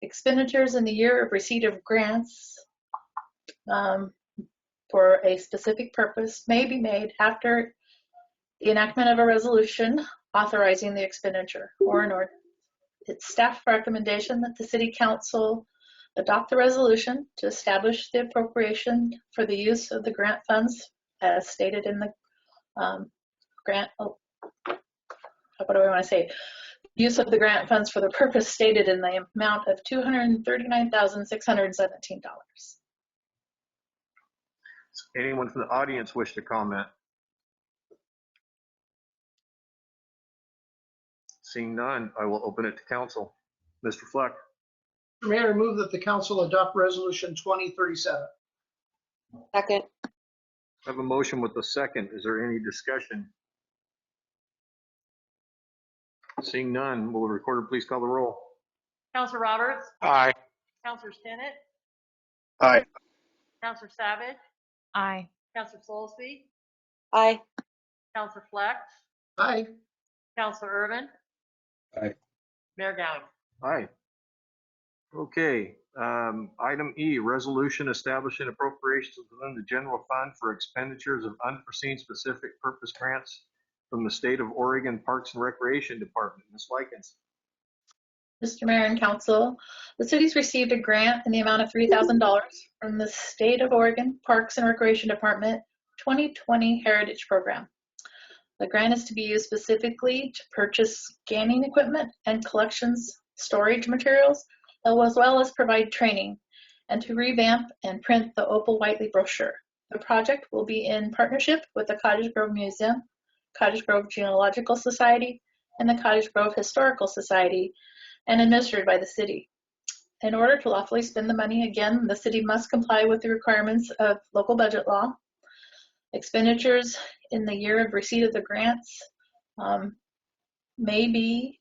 Expenditures in the year of receipt of grants for a specific purpose may be made after the enactment of a resolution authorizing the expenditure or an ordinance. It's staff recommendation that the City Council adopt the resolution to establish the appropriation for the use of the grant funds as stated in the grant, what do I want to say? Use of the grant funds for the purpose stated in the amount of $239,617. Anyone from the audience wish to comment? Seeing none, I will open it to council. Mr. Fleck. Mayor, I move that the council adopt resolution 2037. Second. I have a motion with a second. Is there any discussion? Seeing none, will the recorder please call the roll? Counselor Roberts? Aye. Counselor Stinnett? Aye. Counselor Savage? Aye. Counselor Soulsby? Aye. Counselor Fleck? Aye. Counselor Irvin? Aye. Mayor Gowing? Aye. Okay, item E, resolution establishing appropriations within the general fund for expenditures of unforeseen specific purpose grants from the State of Oregon Parks and Recreation Department. Ms. Likens. Mr. Mayor and Council, the city's received a grant in the amount of $3,000 from the State of Oregon Parks and Recreation Department 2020 Heritage Program. The grant is to be used specifically to purchase scanning equipment and collections storage materials, as well as provide training and to revamp and print the Opal Whiteley brochure. The project will be in partnership with the Cottage Village Museum Cottage Grove Genealogical Society, and the Cottage Grove Historical Society, and administered by the city. In order to lawfully spend the money, again, the city must comply with the requirements of local budget law. Expenditures in the year of receipt of the grants may be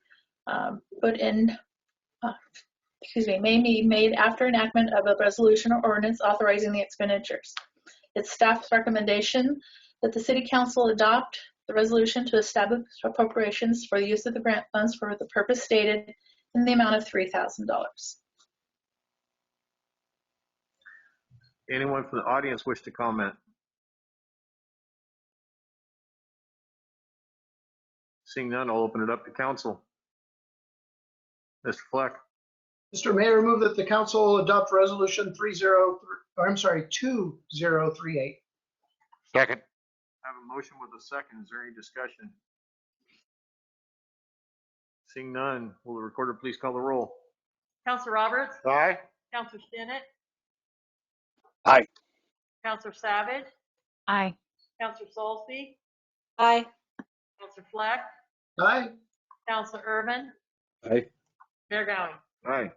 may be made after enactment of a resolution or ordinance authorizing the expenditures. It's staff's recommendation that the City Council adopt the resolution to establish appropriations for the use of the grant funds for the purpose stated in the amount of $3,000. Anyone from the audience wish to comment? Seeing none, I'll open it up to council. Mr. Fleck. Mr. Mayor, move that the council adopt resolution 2038. Second. I have a motion with a second. Is there any discussion? Seeing none, will the recorder please call the roll? Counselor Roberts? Aye. Counselor Stinnett? Aye. Counselor Savage? Aye. Counselor Soulsby? Aye. Counselor Fleck? Aye. Counselor Urban? Aye. Mayor Gowing? Aye.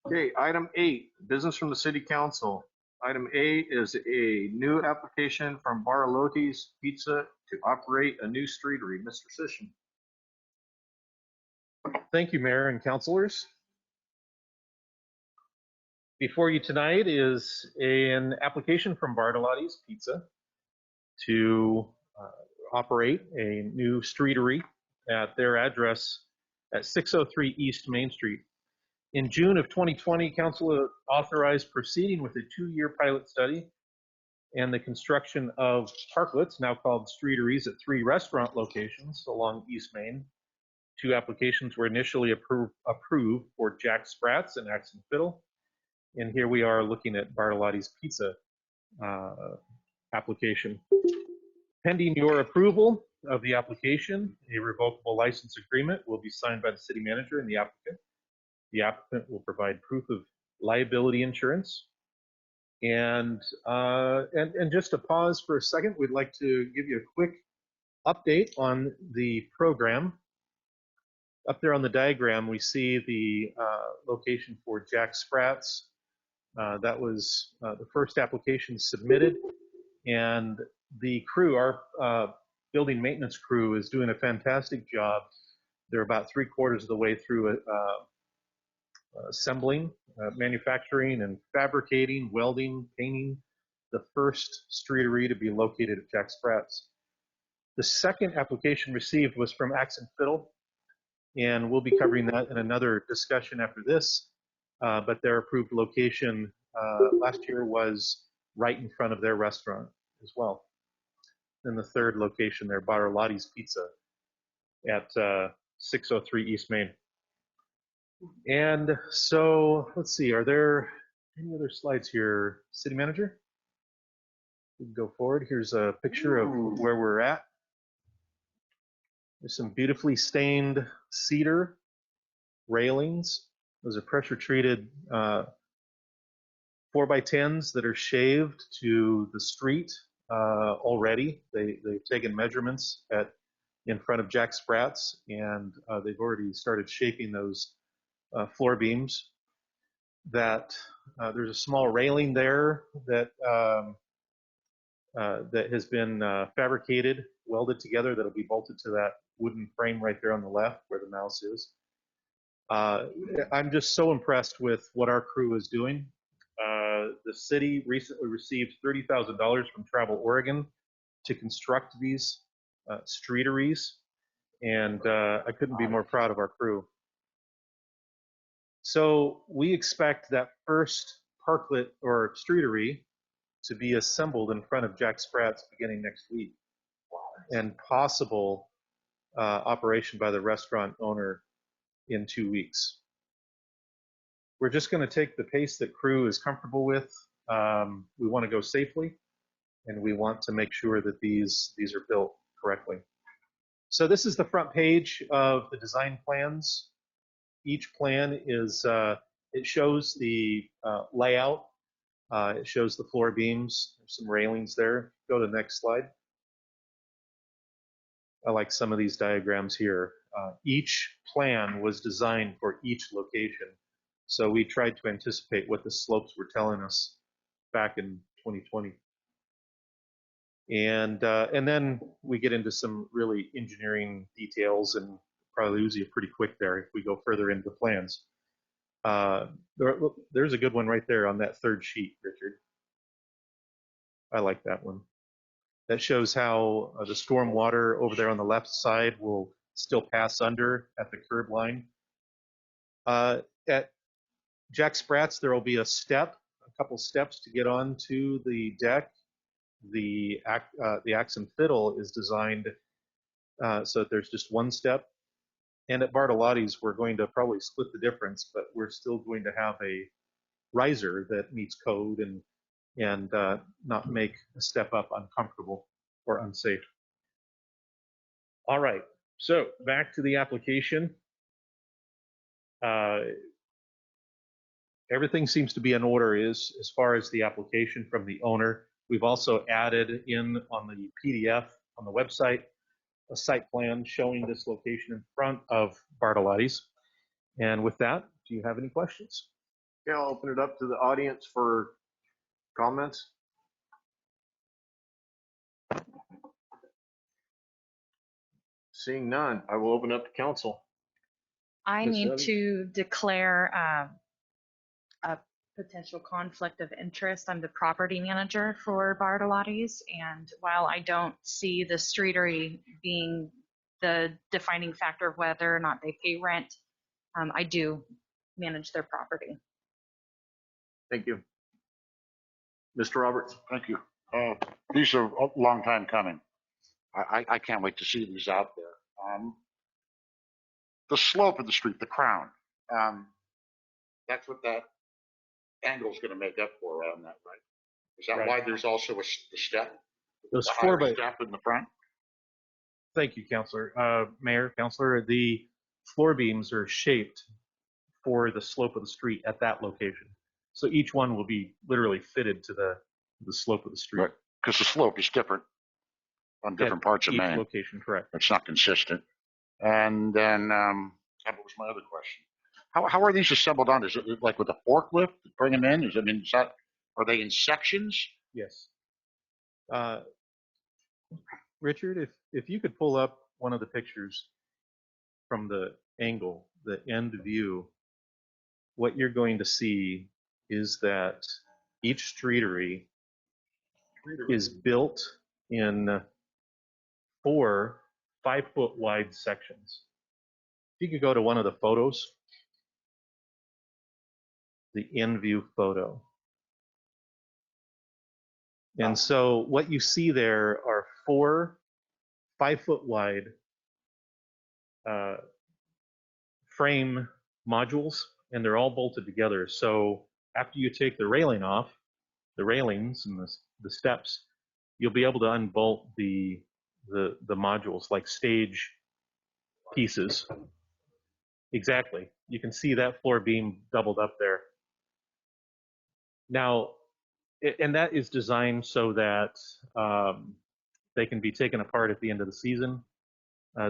Okay, item 8, business from the city council. Item A is a new application from Bartolloti's Pizza to operate a new streetery. Mr. Sisson. Thank you, Mayor and councilors. Before you tonight is an application from Bartollotti's Pizza to operate a new streetery at their address at 603 East Main Street. In June of 2020, council authorized proceeding with a 2-year pilot study and the construction of parklets, now called streeteries, at 3 restaurant locations along East Main. 2 applications were initially approved for Jack Spratz and Axe Fiddle. And here we are looking at Bartollotti's Pizza application. Pending your approval of the application, a revocable license agreement will be signed by the city manager and the applicant. The applicant will provide proof of liability insurance. And just to pause for a second, we'd like to give you a quick update on the program. Up there on the diagram, we see the location for Jack Spratz. That was the first application submitted, and the crew, our building maintenance crew, is doing a fantastic job. They're about 3/4 of the way through assembling, manufacturing, and fabricating, welding, painting the first streetery to be located at Jack Spratz. The second application received was from Axe Fiddle, and we'll be covering that in another discussion after this. But their approved location last year was right in front of their restaurant as well. And the third location there, Bartollotti's Pizza at 603 East Main. And so, let's see, are there any other slides here? City Manager? We can go forward. Here's a picture of where we're at. There's some beautifully stained cedar railings. Those are pressure treated 4x10s that are shaved to the street already. They've taken measurements in front of Jack Spratz, and they've already started shaping those floor beams. There's a small railing there that has been fabricated, welded together, that'll be bolted to that wooden frame right there on the left where the mouse is. I'm just so impressed with what our crew is doing. The city recently received $30,000 from Travel Oregon to construct these streeteries, and I couldn't be more proud of our crew. So we expect that first parklet or streetery to be assembled in front of Jack Spratz beginning next week, and possible operation by the restaurant owner in 2 weeks. We're just going to take the pace that crew is comfortable with. We want to go safely, and we want to make sure that these are built correctly. So this is the front page of the design plans. Each plan is, it shows the layout. It shows the floor beams. There's some railings there. Go to the next slide. I like some of these diagrams here. Each plan was designed for each location. So we tried to anticipate what the slopes were telling us back in 2020. And then we get into some really engineering details and probably lose you pretty quick there if we go further into the plans. There's a good one right there on that third sheet, Richard. I like that one. That shows how the storm water over there on the left side will still pass under at the curb line. At Jack Sprat's, there will be a couple steps to get onto the deck. The Axe Fiddle is designed so that there's just one step. And at Bartolotti's, we're going to probably split the difference, but we're still going to have a riser that meets code and not make a step up uncomfortable or unsafe. All right, so back to the application. Everything seems to be in order as far as the application from the owner. We've also added in on the PDF on the website a site plan showing this location in front of Bartolotti's. And with that, do you have any questions? Yeah, I'll open it up to the audience for comments. Seeing none, I will open up to council. I Ms. need Debbie? to declare a potential conflict of interest. I'm the property manager for Bartolotti's, and while I don't see the Streatery being the defining factor of whether or not they pay rent, I do manage their property. Thank you. Mr. Roberts. Thank you. These are a long time coming. I can't wait to see these out there. The slope of the street, the crown, that's what that angle is going to make up for around that, right? Is that Right. why there's also the step? Those The 4 higher by step in the front? Thank you, Councilor. Mayor, Councilor, the floor beams are shaped for the slope of the street at that location. So each one will be literally fitted to the slope of the street. Right, because the slope is different on different parts of each Maine. location, correct. It's not consistent. And then, what was my other question? How are these assembled on? Is it like with a forklift, bring them in? Are they in sections? Yes. Richard, if you could pull up one of the pictures from the angle, the end view, what you're going to see is that each streetery is built in 4 5-foot wide sections. If you could go to one of the photos, the in view photo. And so what you see there are 4 5-foot wide frame modules, and they're all bolted together. So after you take the railing off, the railings and the steps, you'll be able to unbolt the modules like stage pieces. Exactly. You can see that floor beam doubled up there. Now, and that is designed so that they can be taken apart at the end of the season.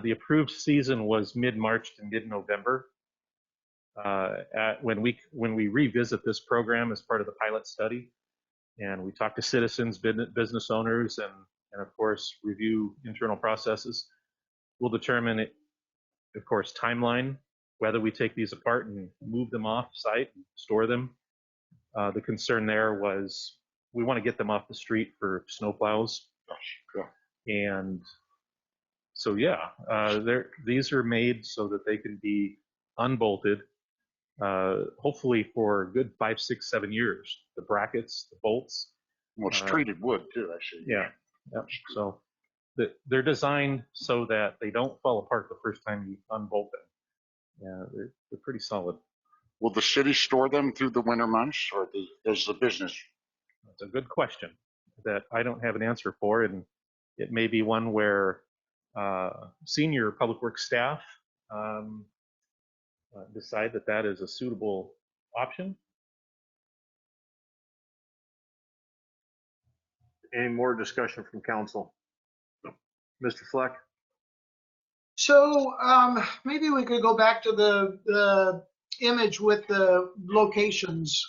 The approved season was mid-March to mid-November. When we revisit this program as part of the pilot study, and we talk to citizens, business owners, and of course review internal processes, we'll determine it, of course, timeline, whether we take these apart and move them off site and store them. The concern there was we want to get them off the street for snowplows. And so, yeah, these are made so that they can be unbolted, hopefully for a good 5, 6, 7 years. The brackets, the bolts. Well, it's treated wood too, I see. Yeah. So they're designed so that they don't fall apart the first time you unbolt them. Yeah, they're pretty solid. Will the city store them through the winter months, or does the business? That's a good question that I don't have an answer for, and it may be one where senior public works staff decide that is a suitable option. Any more discussion from council? Mr. Fleck? So maybe we could go back to the image with the locations.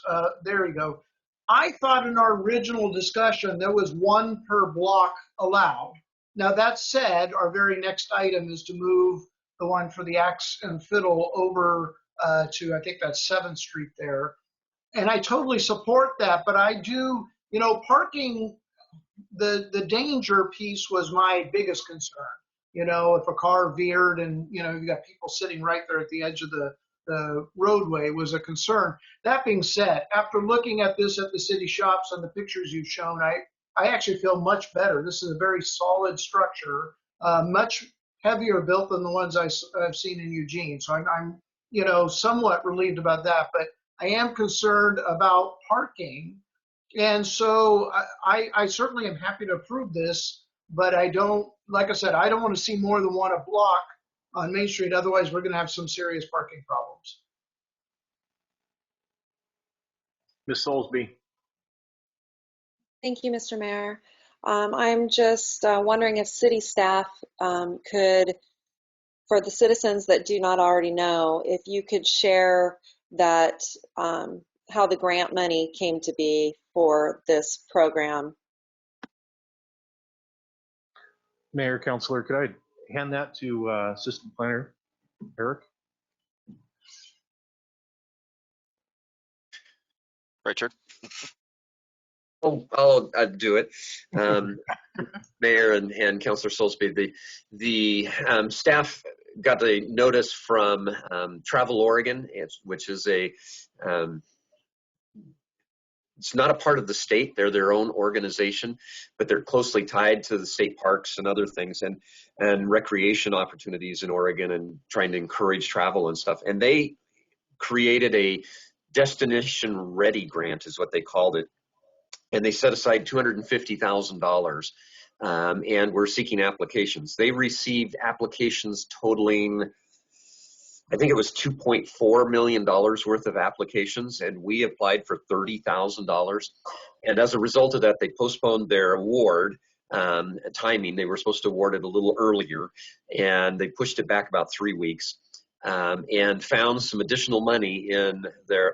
There we go. I thought in our original discussion there was one per block allowed. Now that said, our very next item is to move the one for the Axe and Fiddle over to, I think that's 7th Street there. And I totally support that, but I do, parking, the danger piece was my biggest concern. If a car veered and, you got people sitting right there at the edge of the roadway was a concern. That being said, after looking at this at the city shops and the pictures you've shown, I actually feel much better. This is a very solid structure, much heavier built than the ones I've seen in Eugene. So I'm somewhat relieved about that, but I am concerned about parking. And so I certainly am happy to approve this, but I don't, like I said, I don't want to see more than one a block on Main Street. Otherwise, we're going to have some serious parking problems. Ms. Soulsby. Thank you, Mr. Mayor. I'm just wondering if city staff could, for the citizens that do not already know, if you could share that how the grant money came to be for this program. Mayor, Councilor, could I hand that to Assistant Planner Eric? Richard? I'll do it. Mayor and Councilor Soulsby, the staff got a notice from Travel Oregon, which is it's not a part of the state. They're their own organization, but they're closely tied to the state parks and other things and recreation opportunities in Oregon and trying to encourage travel and stuff. And they created a destination ready grant is what they called it. And they set aside $250,000 and we're seeking applications. They received applications totaling, I think it was $2.4 million worth of applications, and we applied for $30,000. And as a result of that, they postponed their award timing. They were supposed to award it a little earlier, and they pushed it back about 3 weeks and found some additional money in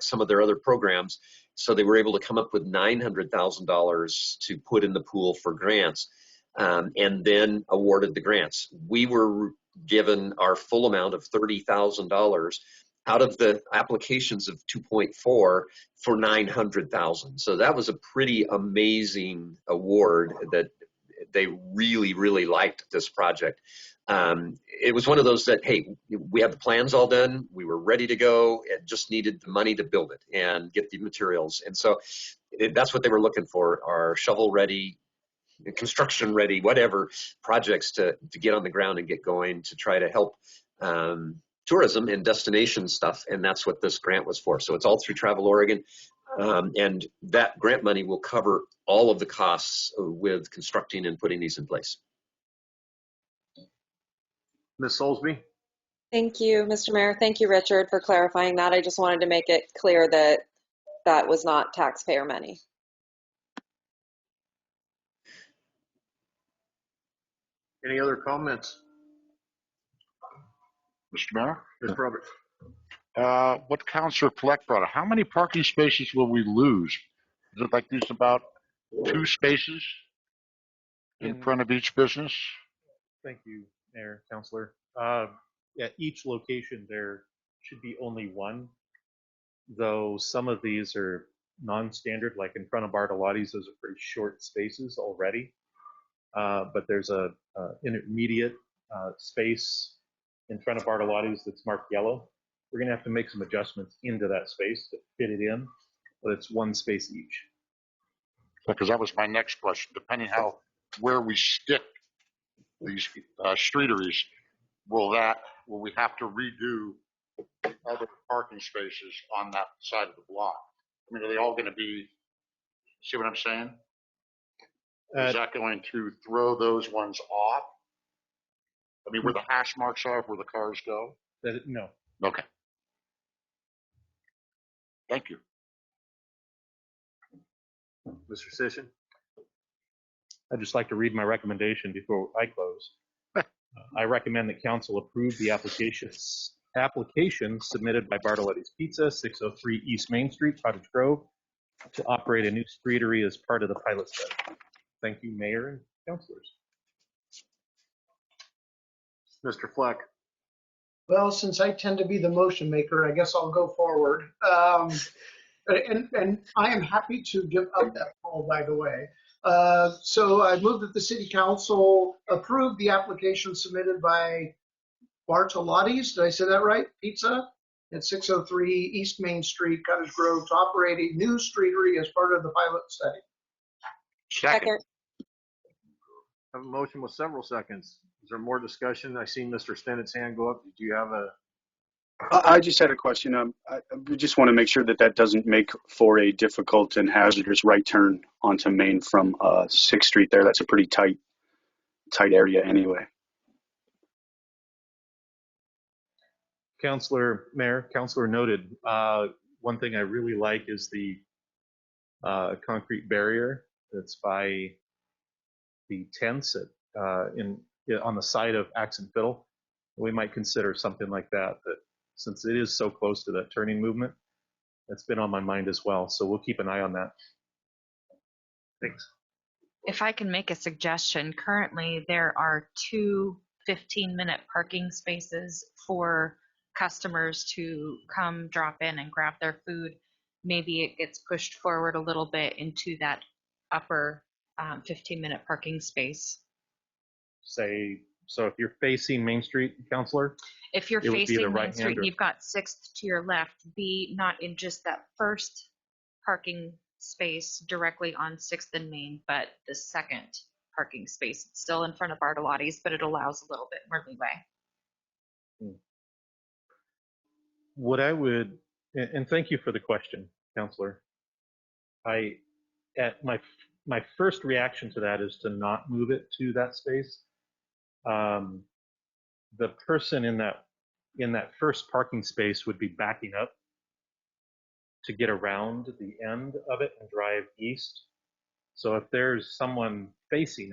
some of their other programs. So they were able to come up with $900,000 to put in the pool for grants, and then awarded the grants. We were given our full amount of $30,000 out of the applications of 2.4 for 900,000. So that was a pretty amazing award that they really, really liked this project. It was one of those that, hey, we have the plans all done. We were ready to go. It just needed the money to build it and get the materials. And so that's what they were looking for, are shovel ready, construction ready, whatever projects to get on the ground and get going to try to help tourism and destination stuff. And that's what this grant was for. So it's all through Travel Oregon. And that grant money will cover all of the costs with constructing and putting these in place. Ms. Soulsby. Thank you, Mr. Mayor. Thank you, Richard, for clarifying that. I just wanted to make it clear that that was not taxpayer money. Any other comments? Mr. Mayor? Ms. Roberts. What Councilor Fleck brought up, how many parking spaces will we lose? Is it like there's about 2 spaces in front of each business? Thank you, Mayor, Councilor. At each location, there should be only one, though some of these are non-standard, like in front of Bartolotti's, those are pretty short spaces already. But there's a intermediate space in front of Bartolotti's that's marked yellow. We're gonna have to make some adjustments into that space to fit it in, but it's 1 space each. Because that was my next question. Depending where we stick these streeteries, will we have to redo other parking spaces on that side of the block? I mean, are they all going to be? See what I'm saying? Is that going to throw those ones off? I mean, where the hash marks are, where the cars go? No. Okay. Thank you. Mr. Sisson. I'd just like to read my recommendation before I close. I recommend that council approve the application submitted by Bartolotti's Pizza, 603 East Main Street, Cottage Grove, to operate a new streetery as part of the pilot study. Thank you, Mayor and councilors. Mr. Fleck. Well, since I tend to be the motion maker, I guess I'll go forward. And I am happy to give up that poll, by the way. So I move that the city council approve the application submitted by Bartollotti's, did I say that right? Pizza at 603 East Main Street, Cottage Grove, to operate a new streetery as part of the pilot study. Second. I have a motion with several seconds. Is there more discussion? I see Mr. Stennett's hand go up. Did you have a? I just had a question. I just want to make sure that that doesn't make for a difficult and hazardous right turn onto Main from 6th Street there. That's a pretty tight area anyway. Mayor, Councilor noted. One thing I really like is the concrete barrier that's by the tents on the side of Axe Fiddle. We might consider something like that, since it is so close to that turning movement. That's been on my mind as well, so we'll keep an eye on that. Thanks. If I can make a suggestion, currently there are 2 15-minute parking spaces for customers to come drop in and grab their food. Maybe it gets pushed forward a little bit into that upper 15-minute parking space. So if you're facing Main Street, Councilor? If you're facing Main Street and you've got 6th to your left, be not in just that first parking space directly on 6th and Main, but the second parking space. It's still in front of Bartollotti's, but it allows a little bit more leeway. What I would, and thank you for the question, Councilor. My first reaction to that is to not move it to that space. The person in that first parking space would be backing up to get around the end of it and drive east. So if there's someone facing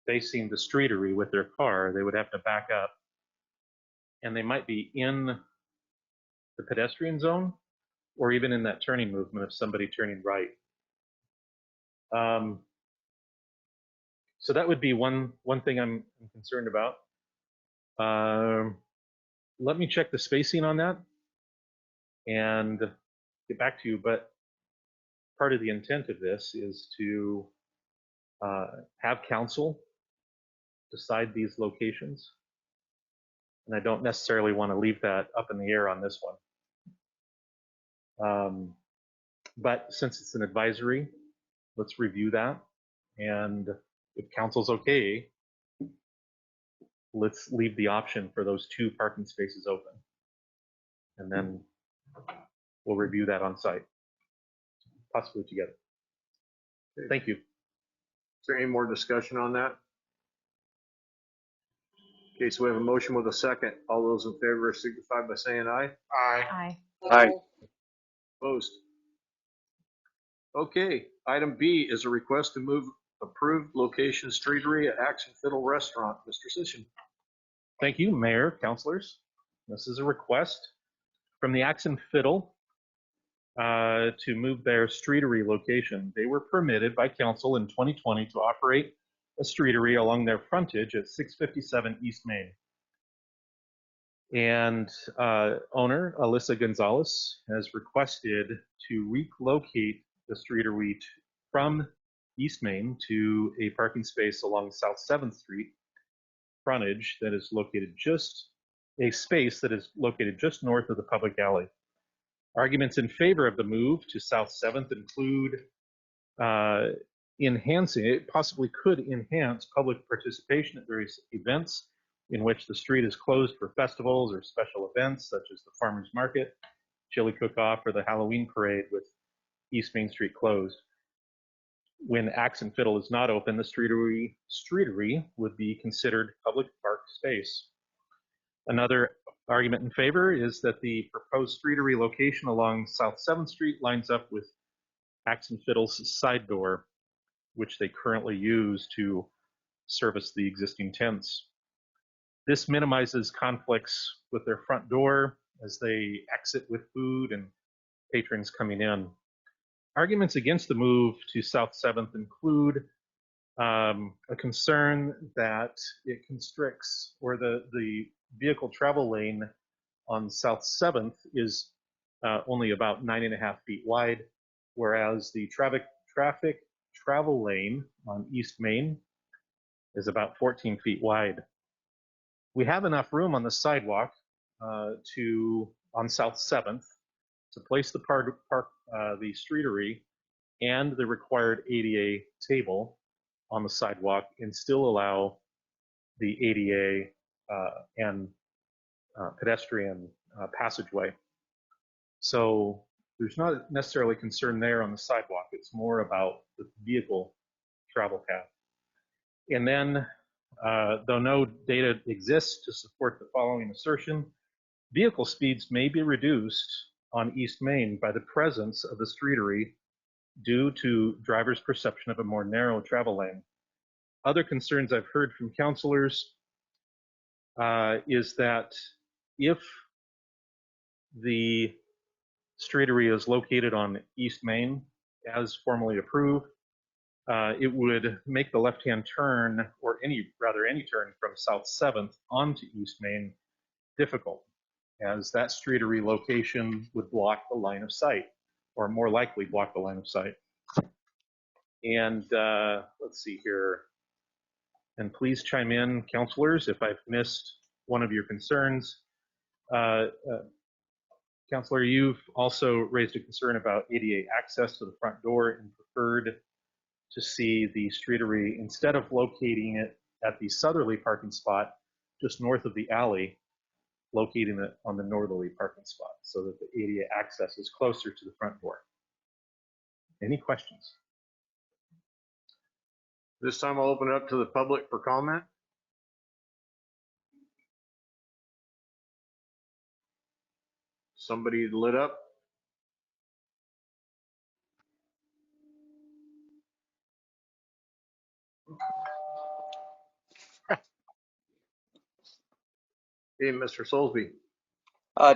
the streetery with their car, they would have to back up, and they might be in the pedestrian zone or even in that turning movement of somebody turning right. So that would be one thing I'm concerned about. Let me check the spacing on that and get back to you. But part of the intent of this is to have council decide these locations. And I don't necessarily want to leave that up in the air on this one. But since it's an advisory, let's review that. And if council's okay, let's leave the option for those 2 parking spaces open. And then we'll review that on site, possibly together. Okay. Thank you. Is there any more discussion on that? Okay, so we have a motion with a second. All those in favor signify by saying aye. Aye. Aye. Opposed? Okay, item B is a request to move approved location streetery at Axe Fiddle Restaurant. Mr. Sisson. Thank you, Mayor, councilors. This is a request from the Axe Fiddle to move their streetery location. They were permitted by council in 2020 to operate a streetery along their frontage at 657 East Main. And owner Alyssa Gonzalez has requested to relocate the streetery from East Main to a parking space along South 7th Street frontage that is located just north of the public alley. Arguments in favor of the move to South 7th include it possibly could enhance public participation at various events in which the street is closed for festivals or special events such as the Farmers Market, Chili Cook-Off, or the Halloween Parade with East Main Street closed. When Axe Fiddle is not open, the streetery would be considered public park space. Another argument in favor is that the proposed streetery location along South 7th Street lines up with Axe Fiddle's side door, which they currently use to service the existing tents. This minimizes conflicts with their front door as they exit with food and patrons coming in. Arguments against the move to South 7th include a concern that it constricts, or the vehicle travel lane on South 7th is only about 9.5 feet wide, whereas the traffic travel lane on East Main is about 14 feet wide. We have enough room on the sidewalk on South 7th to place the the Streatery and the required ADA table on the sidewalk and still allow the ADA and pedestrian passageway. So there's not necessarily concern there on the sidewalk. It's more about the vehicle travel path. And then, though no data exists to support the following assertion, vehicle speeds may be reduced on East Main by the presence of the Streatery due to drivers' perception of a more narrow travel lane. Other concerns I've heard from councilors is that if the Streatery is located on East Main, as formally approved, it would make the left-hand turn, or any turn from South 7th onto East Main difficult, as that Streatery location would block the line of sight, or more likely block the line of sight. And let's see here. And please chime in, councilors, if I've missed one of your concerns. Councilor, you've also raised a concern about ADA access to the front door and preferred to see the Streatery, instead of locating it at the southerly parking spot just north of the alley, locating it on the northerly parking spot so that the ADA access is closer to the front door. Any questions? This time I'll open it up to the public for comment. Somebody lit up? Hey, Mr. Soulsby.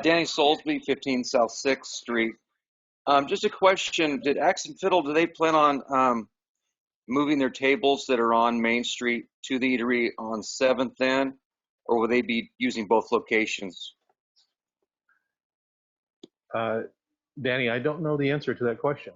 Danny Soulsby, 15 South 6th Street. Just a question, did Axe Fiddle, do they plan on moving their tables that are on Main Street to the eatery on 7th then, or will they be using both locations? Danny, I don't know the answer to that question.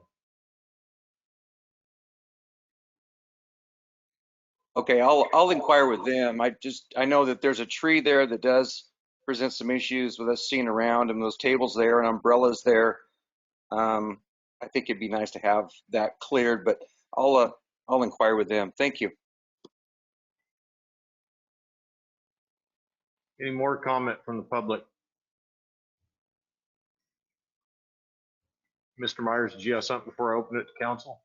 Okay, I'll inquire with them. I know that there's a tree there that does present some issues with us seeing around, and those tables there and umbrellas there. I think it'd be nice to have that cleared, but I'll inquire with them. Thank you. Any more comment from the public? Mr. Myers, did you have something before I open it to council?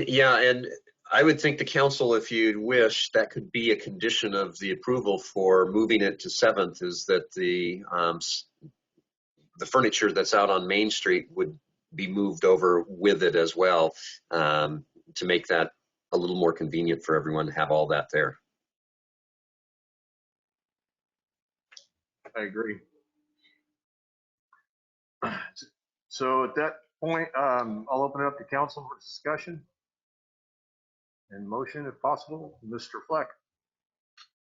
Yeah, and I would think the council, if you'd wish, that could be a condition of the approval for moving it to 7th, is that the furniture that's out on Main Street would be moved over with it as well, to make that a little more convenient for everyone to have all that there. I agree. So at that point, I'll open it up to council for discussion and motion if possible. Mr. Fleck.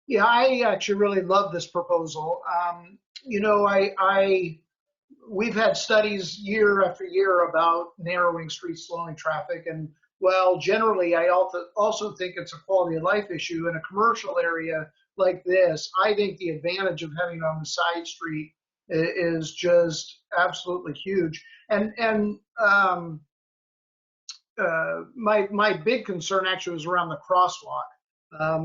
Yeah, I actually really love this proposal. You know, we've had studies year after year about narrowing streets, slowing traffic, and well, generally, I also think it's a quality of life issue in a commercial area like this. I think the advantage of having it on the side street is just absolutely huge. And my big concern actually was around the crosswalk.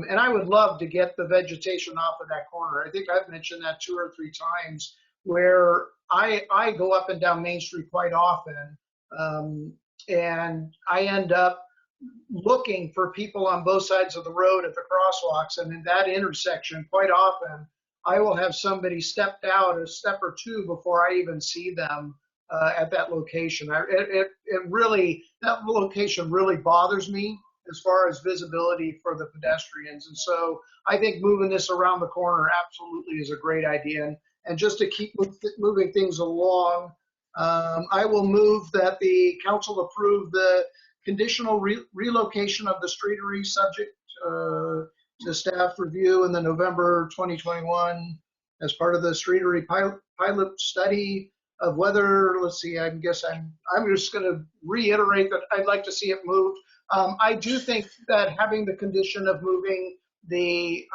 And I would love to get the vegetation off of that corner. I think I've mentioned that 2 or 3 times, where I go up and down Main Street quite often, and I end up looking for people on both sides of the road at the crosswalks. And in that intersection, quite often, I will have somebody stepped out a step or two before I even see them at that location. That location really bothers me. as far as visibility for the pedestrians. And so I think moving this around the corner absolutely is a great idea. And just to keep moving things along, I will move that the council approve the conditional relocation of the Streatery subject to staff review in the November 2021 as part of the Streatery pilot study of whether, let's see, I guess I'm just going to reiterate that I'd like to see it moved. I do think that having the condition of moving the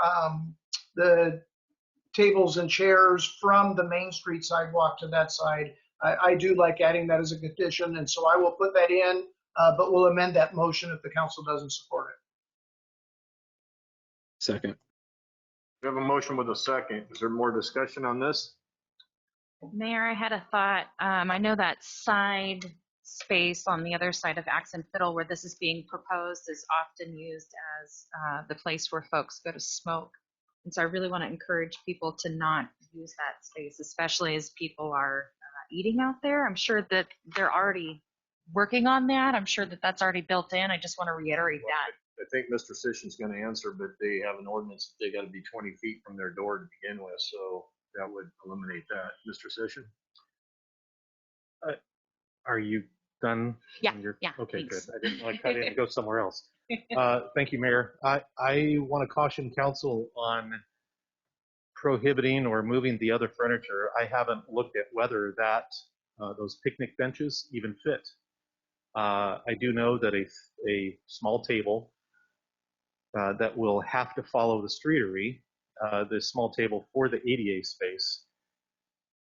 tables and chairs from the Main Street sidewalk to that side, I do like adding that as a condition, and so I will put that in, but we'll amend that motion if the council doesn't support it. Second. We have a motion with a second. Is there more discussion on this? Mayor, I had a thought. I know that side space on the other side of Axe and Fiddle where this is being proposed is often used as the place where folks go to smoke. And so I really want to encourage people to not use that space, especially as people are eating out there. I'm sure that they're already working on that. I'm sure that that's already built in. I just want to reiterate that. I think Mr. Sission's going to answer, but they have an ordinance that they got to be 20 feet from their door to begin with, so that would eliminate that. Mr. Sission? Are you done? Yeah, yeah. Okay, thanks. good. I didn't want to cut in and go somewhere else. Thank you, Mayor. I want to caution council on prohibiting or moving the other furniture. I haven't looked at whether that those picnic benches even fit. I do know that a small table that will have to follow the Streatery, the small table for the ADA space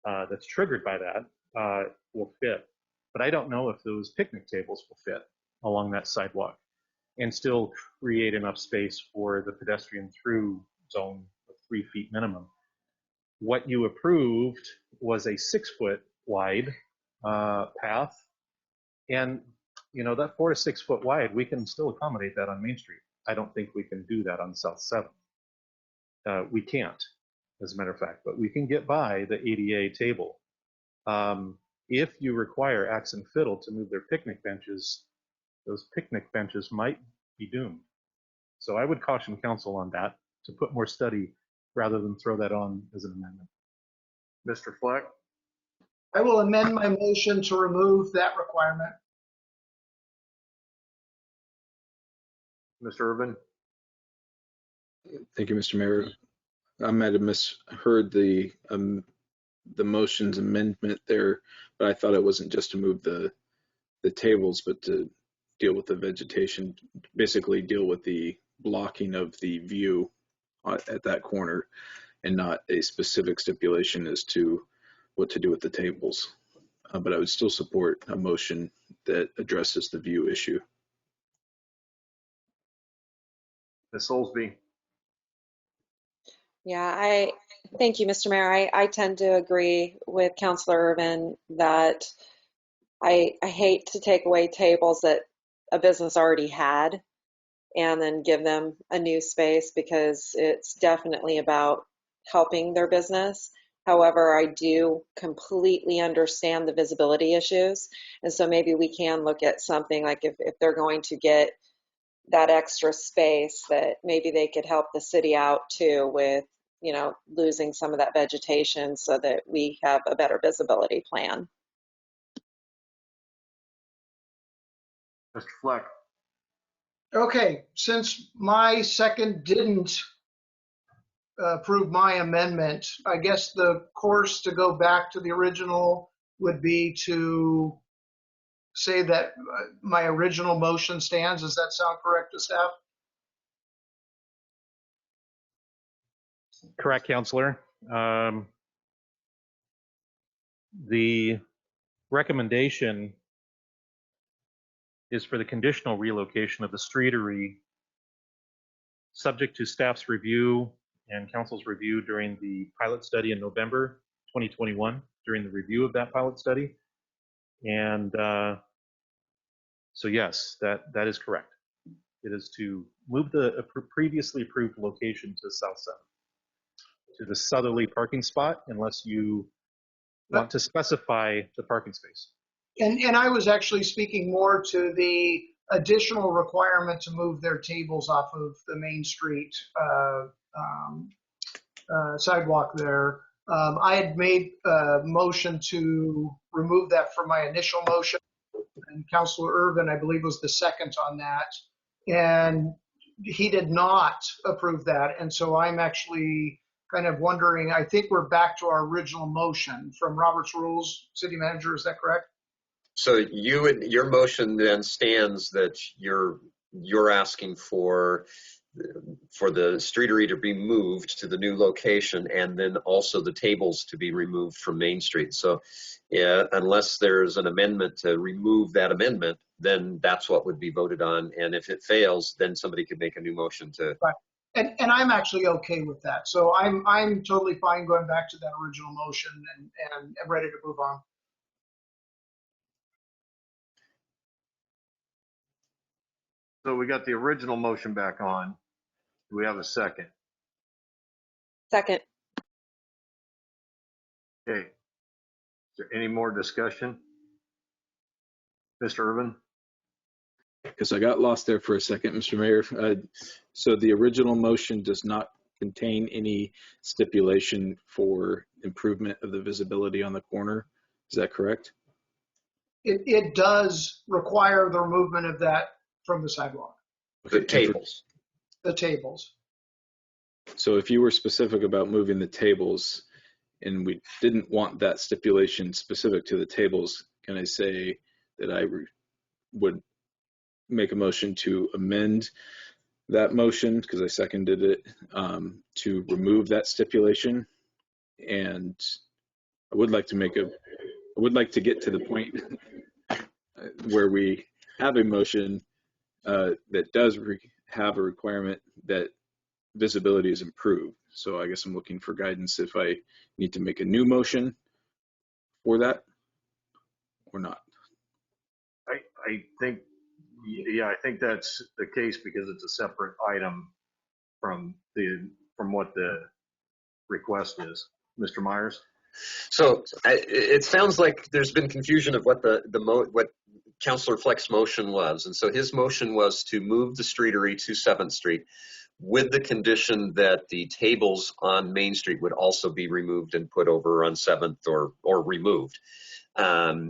that's triggered by that will fit. But I don't know if those picnic tables will fit along that sidewalk and still create enough space for the pedestrian through zone of 3 feet minimum. What you approved was a 6 foot wide path. And you know, that 4 to 6 foot wide, we can still accommodate that on Main Street. I don't think we can do that on South 7th. We can't, as a matter of fact, but we can get by the ADA table. If you require Axe and Fiddle to move their picnic benches, those picnic benches might be doomed. So I would caution council on that to put more study rather than throw that on as an amendment. Mr. Fleck? I will amend my motion to remove that requirement. Mr. Urban? Thank you, Mr. Mayor. I might have misheard the motion's amendment there, but I thought it wasn't just to move the tables, but to deal with the vegetation, basically deal with the blocking of the view at that corner, and not a specific stipulation as to what to do with the tables. But I would still support a motion that addresses the view issue. Ms. Soulsby? Yeah, thank you, Mr. Mayor. I tend to agree with Councilor Urban that I hate to take away tables that a business already had and then give them a new space, because it's definitely about helping their business. However, I do completely understand the visibility issues. And so maybe we can look at something like if they're going to get that extra space, that maybe they could help the city out too with, you know, losing some of that vegetation so that we have a better visibility plan. Mr. Fleck? Okay, since my second didn't approve my amendment, I guess the course to go back to the original would be to say that my original motion stands. Does that sound correct to staff? Correct, Counselor. The recommendation is for the conditional relocation of the Streatery, subject to staff's review and council's review during the pilot study in November 2021, during the review of that pilot study. And so yes, that is correct. It is to move the previously approved location to South 7th, to the southerly parking spot, unless you want to specify the parking space. And I was actually speaking more to the additional requirement to move their tables off of the Main Street sidewalk there. I had made a motion to remove that from my initial motion, and Councilor Irvin, I believe, was the second on that. And he did not approve that. And so I'm actually kind of wondering, I think we're back to our original motion from Robert's Rules, City Manager, is that correct? So your motion then stands that you're asking for the streetery to be moved to the new location, and then also the tables to be removed from Main Street. So yeah, unless there's an amendment to remove that amendment, then that's what would be voted on. And if it fails, then somebody could make a new motion to. Right. And I'm actually okay with that. So I'm totally fine going back to that original motion and ready to move on. So we got the original motion back on. Do we have a second? Second. Okay. Is there any more discussion? Mr. Irvin? Because I got lost there for a second, Mr. Mayor. So the original motion does not contain any stipulation for improvement of the visibility on the corner. Is that correct? It does require the removement of that from the sidewalk. The tables. The tables. So if you were specific about moving the tables and we didn't want that stipulation specific to the tables, can I say that I would make a motion to amend that motion, because I seconded it, to remove that stipulation? And I would like to get to the point where we have a motion that does have a requirement that visibility is improved. So I guess I'm looking for guidance if I need to make a new motion for that or not. I think, yeah, I think that's the case because it's a separate item from what the request is. Mr. Myers? So it sounds like there's been confusion of what what Councilor Fleck's motion was. And so his motion was to move the streetery to 7th Street with the condition that the tables on Main Street would also be removed and put over on 7th or removed.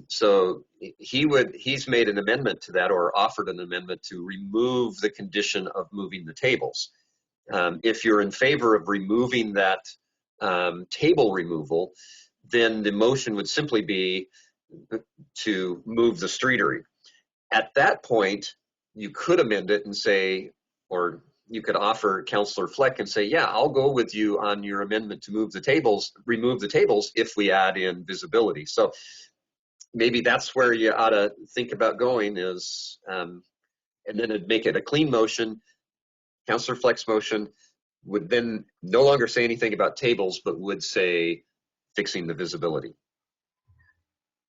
So he's made an amendment to that, or offered an amendment to remove the condition of moving the tables. If you're in favor of removing that table removal, then the motion would simply be to move the streetery. At that point, you could amend it and say, or you could offer Councilor Fleck and say, yeah, I'll go with you on your amendment to remove the tables if we add in visibility. So maybe that's where you ought to think about going is, and then it'd make it a clean motion. Councilor Fleck's motion would then no longer say anything about tables, but would say fixing the visibility.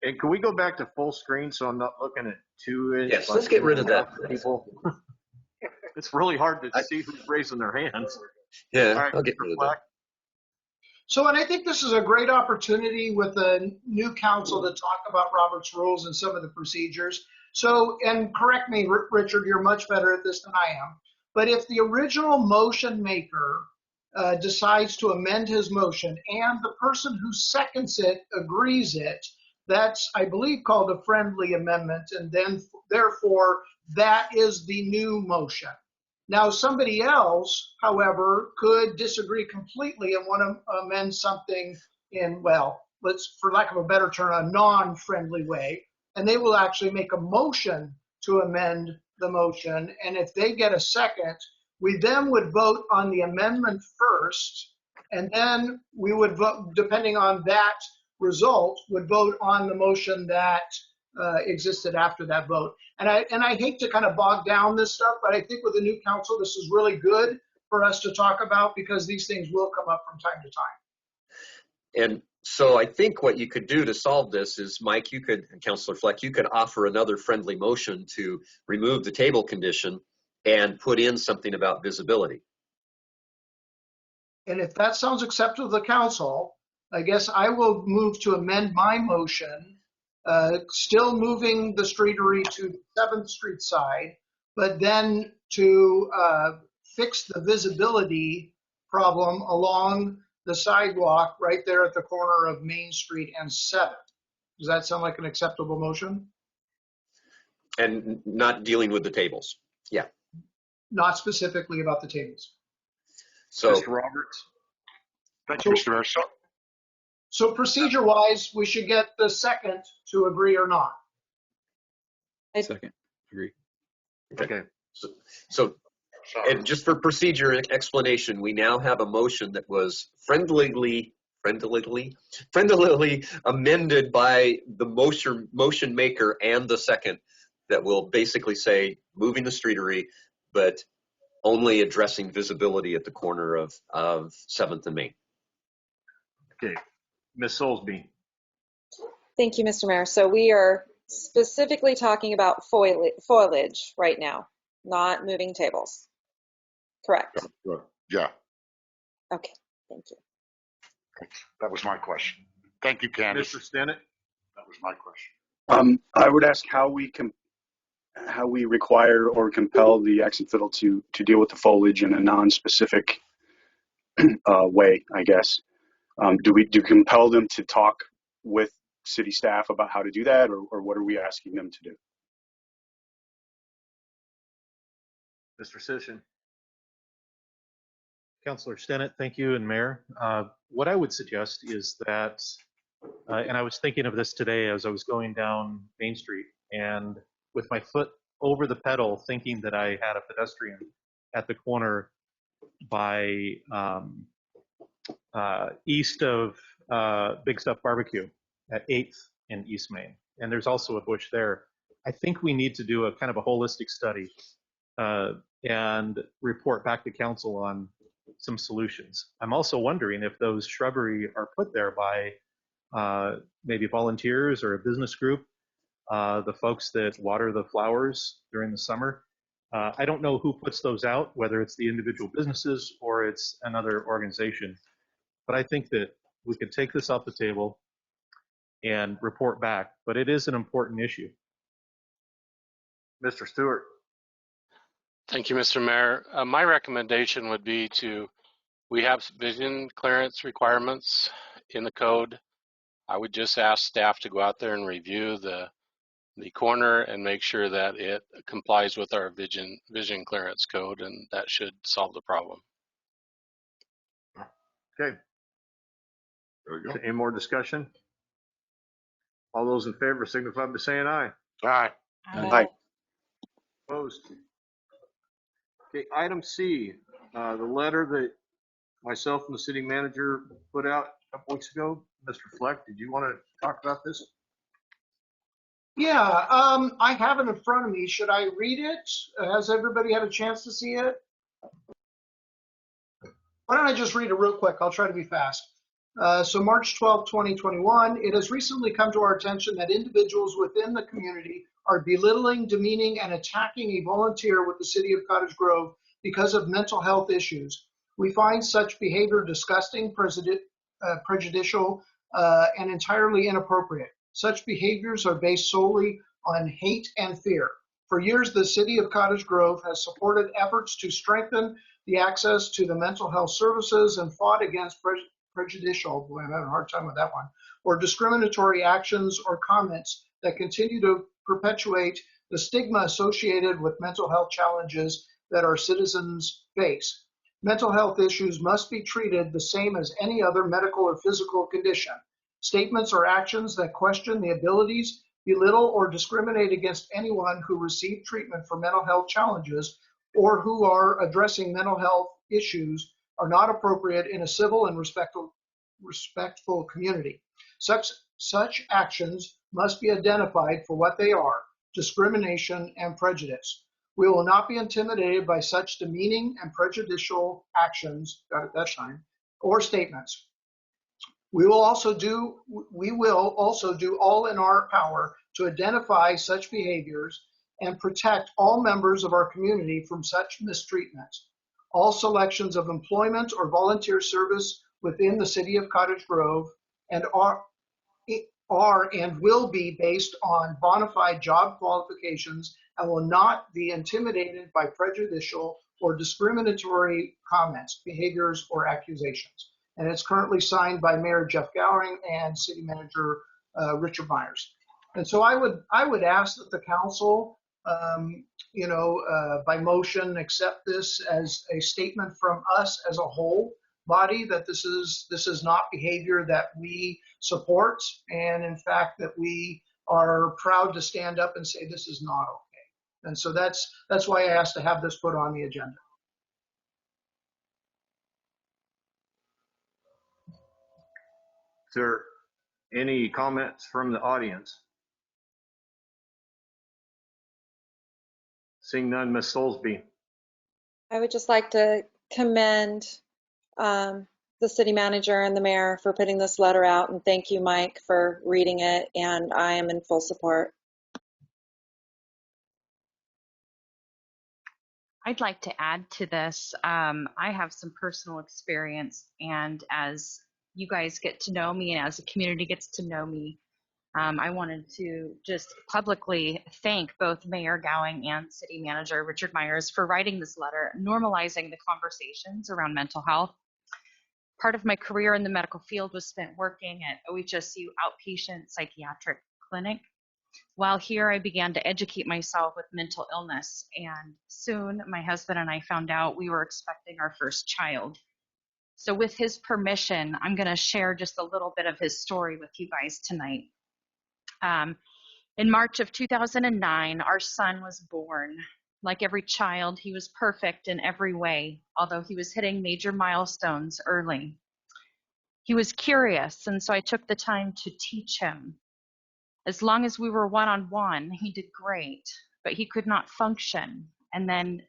And can we go back to full screen so I'm not looking at 2-inch? Yes, let's get rid of that. People. It's really hard to see who's raising their hands. Yeah, all right, I'll get rid of that. So, and I think this is a great opportunity with a new council to talk about Robert's Rules and some of the procedures. So, and correct me, Richard, you're much better at this than I am. But if the original motion maker decides to amend his motion and the person who seconds it agrees it, that's, I believe, called a friendly amendment. And then, therefore, that is the new motion. Now, somebody else, however, could disagree completely and want to amend something in, well, let's, for lack of a better term, a non-friendly way. And they will actually make a motion to amend the motion. And if they get a second, we then would vote on the amendment first. And then we would vote, depending on that result, would vote on the motion that existed after that vote. And I hate to kind of bog down this stuff, but I think with the new council, this is really good for us to talk about because these things will come up from time to time. And so I think what you could do to solve this is, Mike, you could, and Councilor Fleck, you could offer another friendly motion to remove the table condition and put in something about visibility. And if that sounds acceptable to the council, I guess I will move to amend my motion still moving the streetery to 7th Street side, but then to fix the visibility problem along the sidewalk right there at the corner of Main Street and 7th. Does that sound like an acceptable motion? And not dealing with the tables. Yeah. Not specifically about the tables. So, Mr. Roberts? Thank you, Mr. Mayor. So procedure-wise, we should get the second to agree or not. Second, agree. Okay. So and just for procedure and explanation, we now have a motion that was friendlily amended by the motion maker and the second, that will basically say moving the streetery, but only addressing visibility at the corner of 7th and Main. Okay. Ms. Soulsby? Thank you, Mr. Mayor. So we are specifically talking about foliage right now, not moving tables. Correct? Yeah, Okay, thank you. that was my question. Thank you, Candace. Mr. Stennett? That was my question. I would ask how we require or compel the Axe Fiddle to deal with the foliage in a non-specific way, I guess. Do we compel them to talk with city staff about how to do that, or what are we asking them to do? Mr. Sisson? Councilor Stennett, thank you, and Mayor. What I would suggest is that, and I was thinking of this today as I was going down Main Street, and with my foot over the pedal, thinking that I had a pedestrian at the corner by east of Big Stuff Barbecue at 8th and East Main. And there's also a bush there. I think we need to do a kind of a holistic study and report back to council on some solutions. I'm also wondering if those shrubbery are put there by maybe volunteers or a business group, the folks that water the flowers during the summer. I don't know who puts those out, whether it's the individual businesses or it's another organization. But I think that we could take this off the table and report back, but it is an important issue. Mr. Stewart? Thank you, Mr. Mayor. My recommendation would be we have vision clearance requirements in the code. I would just ask staff to go out there and review the corner and make sure that it complies with our vision clearance code, and that should solve the problem. Okay. There we go. Any more discussion? All those in favor signify by saying aye. Aye. Aye. Opposed? Okay, item C, the letter that myself and the city manager put out a couple weeks ago. Mr. Fleck, did you want to talk about this? Yeah, I have it in front of me. Should I read it? Has everybody had a chance to see it? Why don't I just read it real quick? I'll try to be fast. So March 12, 2021, it has recently come to our attention that individuals within the community are belittling, demeaning, and attacking a volunteer with the city of Cottage Grove because of mental health issues. We find such behavior disgusting, prejudicial, and entirely inappropriate. Such behaviors are based solely on hate and fear. For years, the city of Cottage Grove has supported efforts to strengthen the access to the mental health services and fought against prejudicial, boy, I'm having a hard time with that one, or discriminatory actions or comments that continue to perpetuate the stigma associated with mental health challenges that our citizens face. Mental health issues must be treated the same as any other medical or physical condition. Statements or actions that question the abilities, belittle, or discriminate against anyone who received treatment for mental health challenges or who are addressing mental health issues are not appropriate in a civil and respectful community. Such actions must be identified for what they are: discrimination and prejudice. We will not be intimidated by such demeaning and prejudicial actions, got it that time, or statements. We will also do all in our power to identify such behaviors and protect all members of our community from such mistreatment. All selections of employment or volunteer service within the city of Cottage Grove and are and will be based on bona fide job qualifications and will not be intimidated by prejudicial or discriminatory comments, behaviors, or accusations. And it's currently signed by Mayor Jeff Gowring and City Manager Richard Myers. And so I would ask that the council, by motion, accept this as a statement from us as a whole body that this is not behavior that we support, and in fact that we are proud to stand up and say this is not okay. And so that's why I asked to have this put on the agenda. Is there any comments from the audience? Seeing none, Ms. Soulsby. I would just like to commend the city manager and the mayor for putting this letter out, and thank you, Mike, for reading it, and I am in full support. I'd like to add to this. I have some personal experience, and as you guys get to know me and as the community gets to know me, I wanted to just publicly thank both Mayor Gowing and City Manager Richard Myers for writing this letter, normalizing the conversations around mental health. Part of my career in the medical field was spent working at OHSU Outpatient Psychiatric Clinic. While here, I began to educate myself with mental illness, and soon my husband and I found out we were expecting our first child. So with his permission, I'm going to share just a little bit of his story with you guys tonight. In March of 2009, our son was born. Like every child, he was perfect in every way, although he was hitting major milestones early. He was curious, and so I took the time to teach him. As long as we were one-on-one, he did great, but he could not function. And then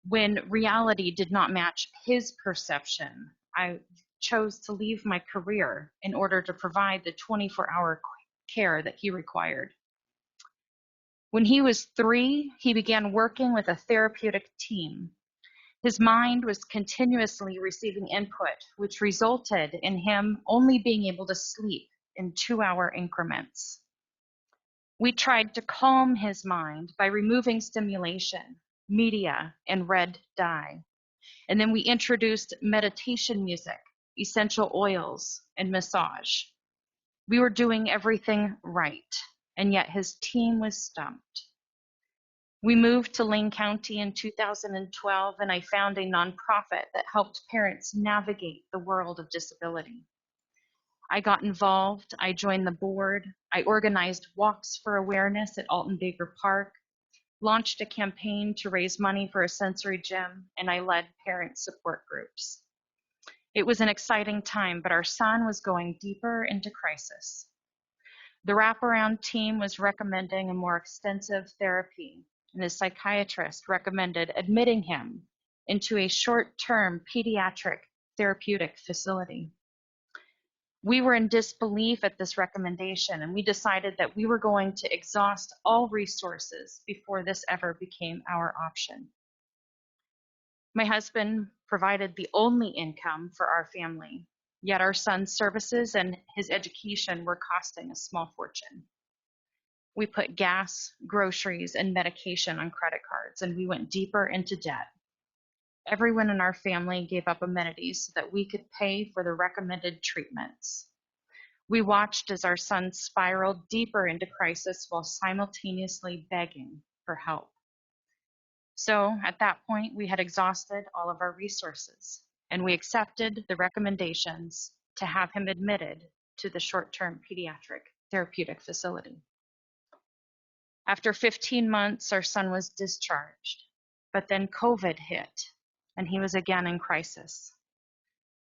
when reality did not match his perception, I chose to leave my career in order to provide the 24-hour care that he required. When he was 3, he began working with a therapeutic team. His mind was continuously receiving input, which resulted in him only being able to sleep in 2-hour increments. We tried to calm his mind by removing stimulation, media, and red dye. And then we introduced meditation music, essential oils, and massage. We were doing everything right, and yet his team was stumped. We moved to Lane County in 2012, and I found a nonprofit that helped parents navigate the world of disability. I got involved, I joined the board, I organized walks for awareness at Alton Baker Park, launched a campaign to raise money for a sensory gym, and I led parent support groups. It was an exciting time, but our son was going deeper into crisis. The wraparound team was recommending a more extensive therapy, and his psychiatrist recommended admitting him into a short-term pediatric therapeutic facility. We were in disbelief at this recommendation, and we decided that we were going to exhaust all resources before this ever became our option. My husband provided the only income for our family, yet our son's services and his education were costing a small fortune. We put gas, groceries, and medication on credit cards, and we went deeper into debt. Everyone in our family gave up amenities so that we could pay for the recommended treatments. We watched as our son spiraled deeper into crisis while simultaneously begging for help. So at that point, we had exhausted all of our resources, and we accepted the recommendations to have him admitted to the short-term pediatric therapeutic facility. After 15 months, our son was discharged, but then COVID hit, and he was again in crisis.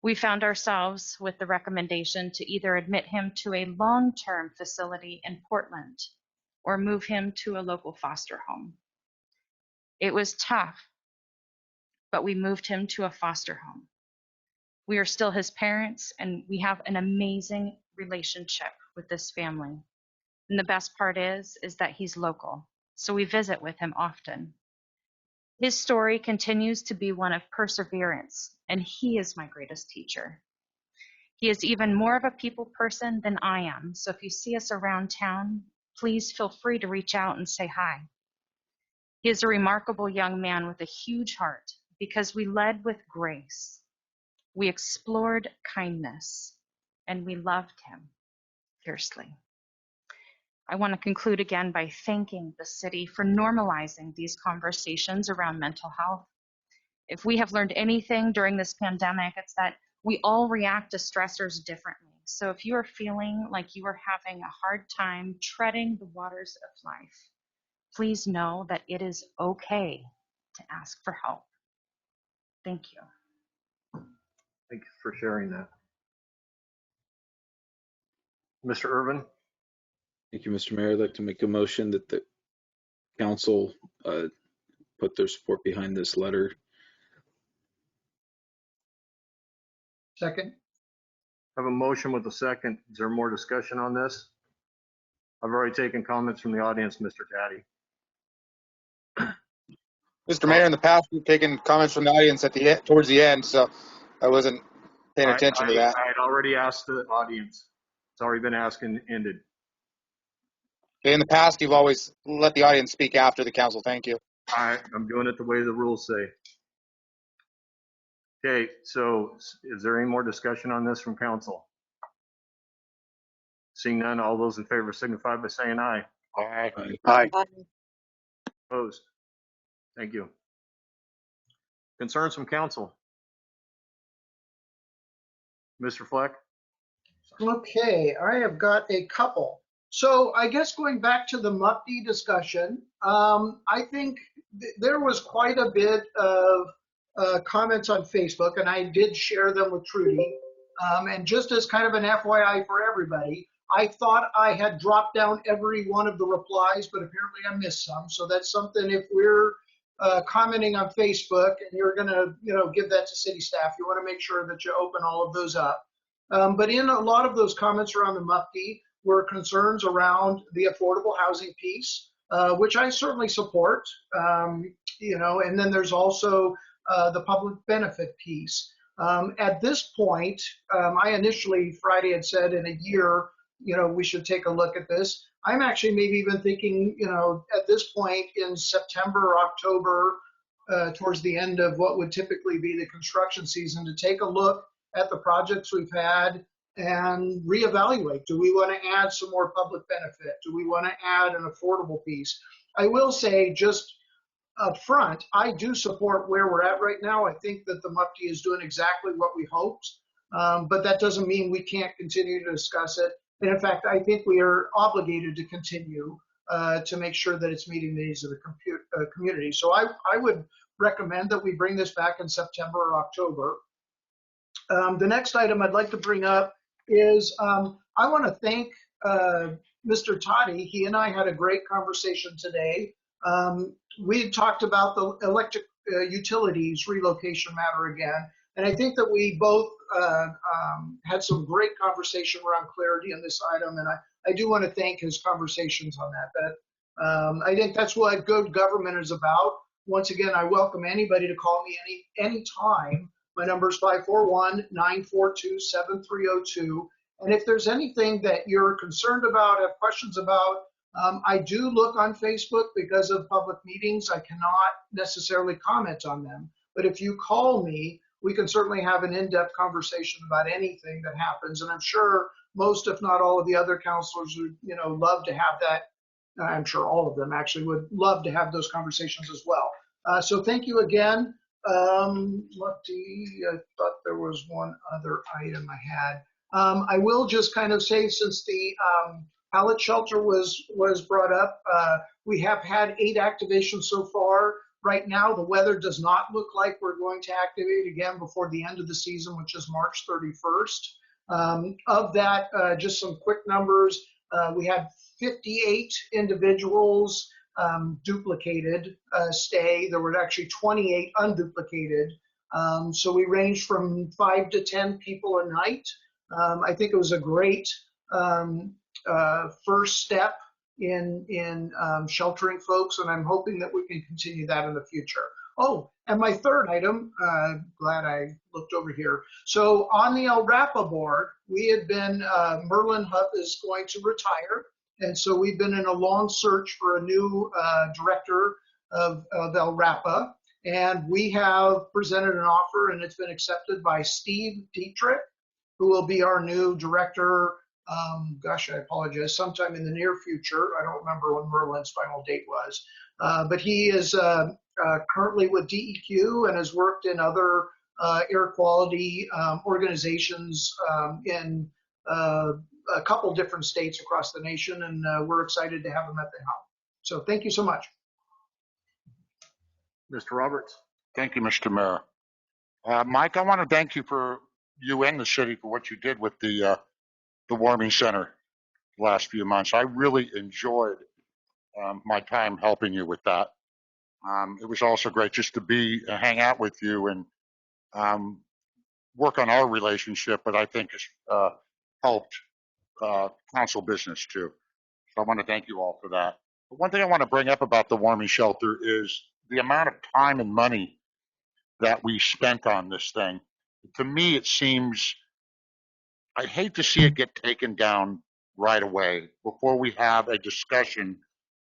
We found ourselves with the recommendation to either admit him to a long-term facility in Portland or move him to a local foster home. It was tough, but we moved him to a foster home. We are still his parents, and we have an amazing relationship with this family. And the best part is that he's local, so we visit with him often. His story continues to be one of perseverance, and he is my greatest teacher. He is even more of a people person than I am, so if you see us around town, please feel free to reach out and say hi. He is a remarkable young man with a huge heart because we led with grace. We explored kindness, and we loved him fiercely. I want to conclude again by thanking the city for normalizing these conversations around mental health. If we have learned anything during this pandemic, it's that we all react to stressors differently. So if you are feeling like you are having a hard time treading the waters of life, please know that it is okay to ask for help. Thank you. Thank you for sharing that. Mr. Irvin? Thank you, Mr. Mayor. I'd like to make a motion that the council put their support behind this letter. Second. I have a motion with a second. Is there more discussion on this? I've already taken comments from the audience, Mr. Taddy. Mr. Mayor, in the past, we've taken comments from the audience at the towards the end, so I wasn't paying attention to that. I had already asked the audience. It's already been asked and ended. In the past, you've always let the audience speak after the council. Thank you. I'm doing it the way the rules say. Okay, so is there any more discussion on this from council? Seeing none, all those in favor signify by saying aye. Aye. Aye. Opposed? Thank you. Concerns from council? Mr. Fleck? Okay, I have got a couple. So I guess going back to the MUPD discussion, I think there was quite a bit of comments on Facebook, and I did share them with Trudy. And just as kind of an FYI for everybody, I thought I had dropped down every one of the replies, but apparently I missed some. So that's something, if we're commenting on Facebook and you're going to, give that to city staff, you want to make sure that you open all of those up. But in a lot of those comments around the MUPD were concerns around the affordable housing piece, which I certainly support, and then there's also the public benefit piece. At this point, I initially Friday had said in a year, we should take a look at this. I'm actually maybe even thinking, at this point in September or October, towards the end of what would typically be the construction season, to take a look at the projects we've had and reevaluate. Do we want to add some more public benefit? Do we want to add an affordable piece? I will say just up front, I do support where we're at right now. I think that the MUPD is doing exactly what we hoped, but that doesn't mean we can't continue to discuss it. And in fact, I think we are obligated to continue to make sure that it's meeting the needs of the community. So I would recommend that we bring this back in September or October. The next item I'd like to bring up is I want to thank Mr. Toddy. He and I had a great conversation today. We had talked about the electric utilities relocation matter again, and I think that we both had some great conversation around clarity in this item, and I do want to thank his conversations on that. I think that's what good government is about. Once again, I welcome anybody to call me anytime. My number is 541-942-7302. And if there's anything that you're concerned about, have questions about, I do look on Facebook because of public meetings. I cannot necessarily comment on them. But if you call me, we can certainly have an in-depth conversation about anything that happens. And I'm sure most, if not all, of the other counselors would, love to have that. I'm sure all of them actually would love to have those conversations as well. So thank you again. I thought there was one other item I had. I will just kind of say, since the pallet shelter was brought up, we have had 8 activations so far. Right now, the weather does not look like we're going to activate again before the end of the season, which is March 31st. Of that, just some quick numbers. We had 58 individuals duplicated stay. There were actually 28 unduplicated. So we ranged from 5 to 10 people a night. I think it was a great first step in sheltering folks, and I'm hoping that we can continue that in the future. Oh, and my third item, glad I looked over here. So on the El Rapa board, we had been, Merlin Huff is going to retire. And so we've been in a long search for a new director of El Rapa. And we have presented an offer and it's been accepted by Steve Dietrich, who will be our new director. Gosh, I apologize, sometime in the near future. I don't remember when Merlin's final date was. But he is currently with DEQ and has worked in other air quality organizations in a couple different states across the nation. And we're excited to have him at the helm. So thank you so much. Mr. Roberts. Thank you, Mr. Mayor. Mike, I want to thank you for you and the city for what you did with the warming center the last few months. I really enjoyed my time helping you with that. It was also great just to hang out with you and work on our relationship, but I think has helped council business too. So I want to thank you all for that. But one thing I want to bring up about the warming shelter is the amount of time and money that we spent on this thing. To me, it seems, I hate to see it get taken down right away before we have a discussion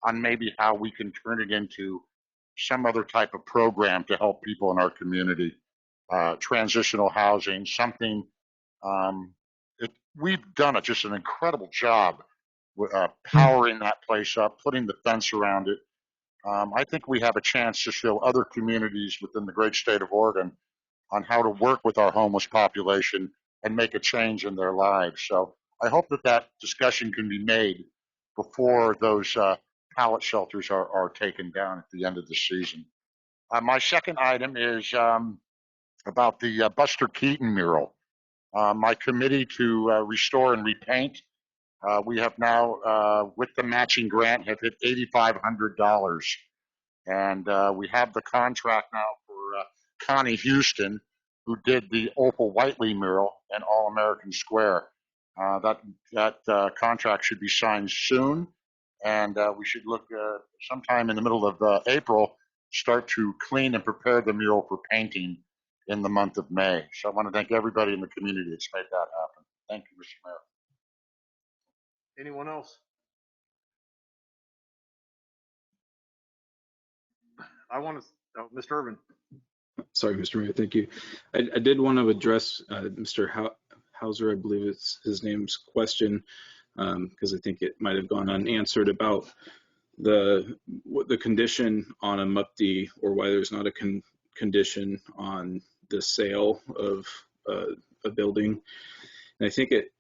on maybe how we can turn it into some other type of program to help people in our community, transitional housing, something. We've done just an incredible job with powering that place up, putting the fence around it. I think we have a chance to show other communities within the great state of Oregon on how to work with our homeless population and make a change in their lives. So I hope that discussion can be made before those pallet shelters are taken down at the end of the season. My second item is about the Buster Keaton mural. My committee to restore and repaint, we have now, with the matching grant, have hit $8,500. And we have the contract now for Connie Houston, who did the Opal Whiteley mural and All American Square. That contract should be signed soon, and we should look sometime in the middle of April, start to clean and prepare the mural for painting in the month of May. So I want to thank everybody in the community that's made that happen. Thank you, Mr. Mayor. Anyone else? I want to, Mr. Irvin. Sorry, Mr. Mayor, thank you. I did want to address Mr. Hauser, I believe it's his name's question, because I think it might have gone unanswered about the condition on a MUPD, or why there's not a condition on the sale of a building. And I think it,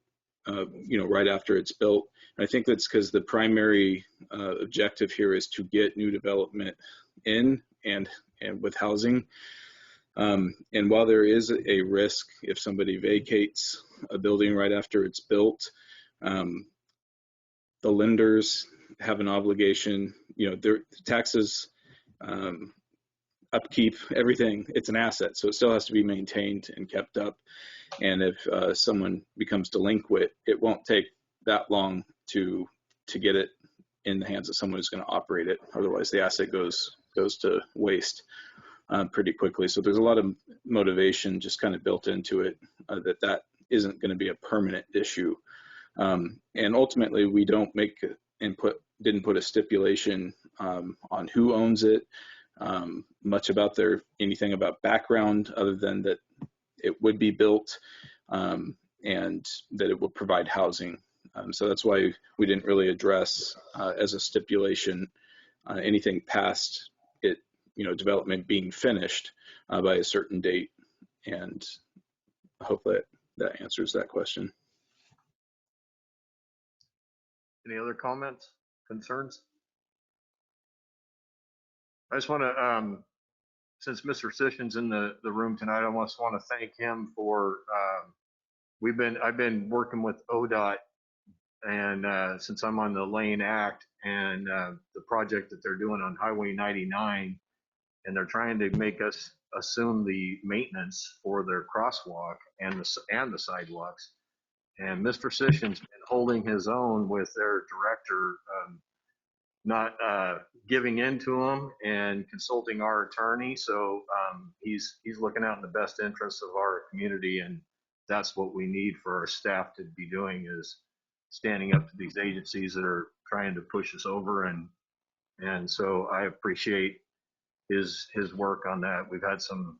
right after it's built. I think that's because the primary objective here is to get new development in and with housing. And while there is a risk if somebody vacates a building right after it's built, the lenders have an obligation, their taxes, upkeep, everything, it's an asset. So it still has to be maintained and kept up. And if someone becomes delinquent, it won't take that long to get it in the hands of someone who's going to operate it. Otherwise, the asset goes to waste pretty quickly. So there's a lot of motivation just kind of built into it that isn't going to be a permanent issue. And ultimately, we don't didn't put a stipulation on who owns it, much about anything about background other than that it would be built and that it will provide housing. So that's why we didn't really address as a stipulation anything past it, development being finished by a certain date. And I hope that answers that question. Any other comments, concerns? I just want to, since Mr. Sission's in the room tonight, I just want to thank him for, I've been working with ODOT and since I'm on the Lane Act and the project that they're doing on Highway 99, and they're trying to make us assume the maintenance for their crosswalk and the sidewalks. And Mr. Sission's been holding his own with their director, not giving in to them and consulting our attorney. So he's looking out in the best interests of our community, and that's what we need for our staff to be doing, is standing up to these agencies that are trying to push us over. And so I appreciate his work on that. We've had some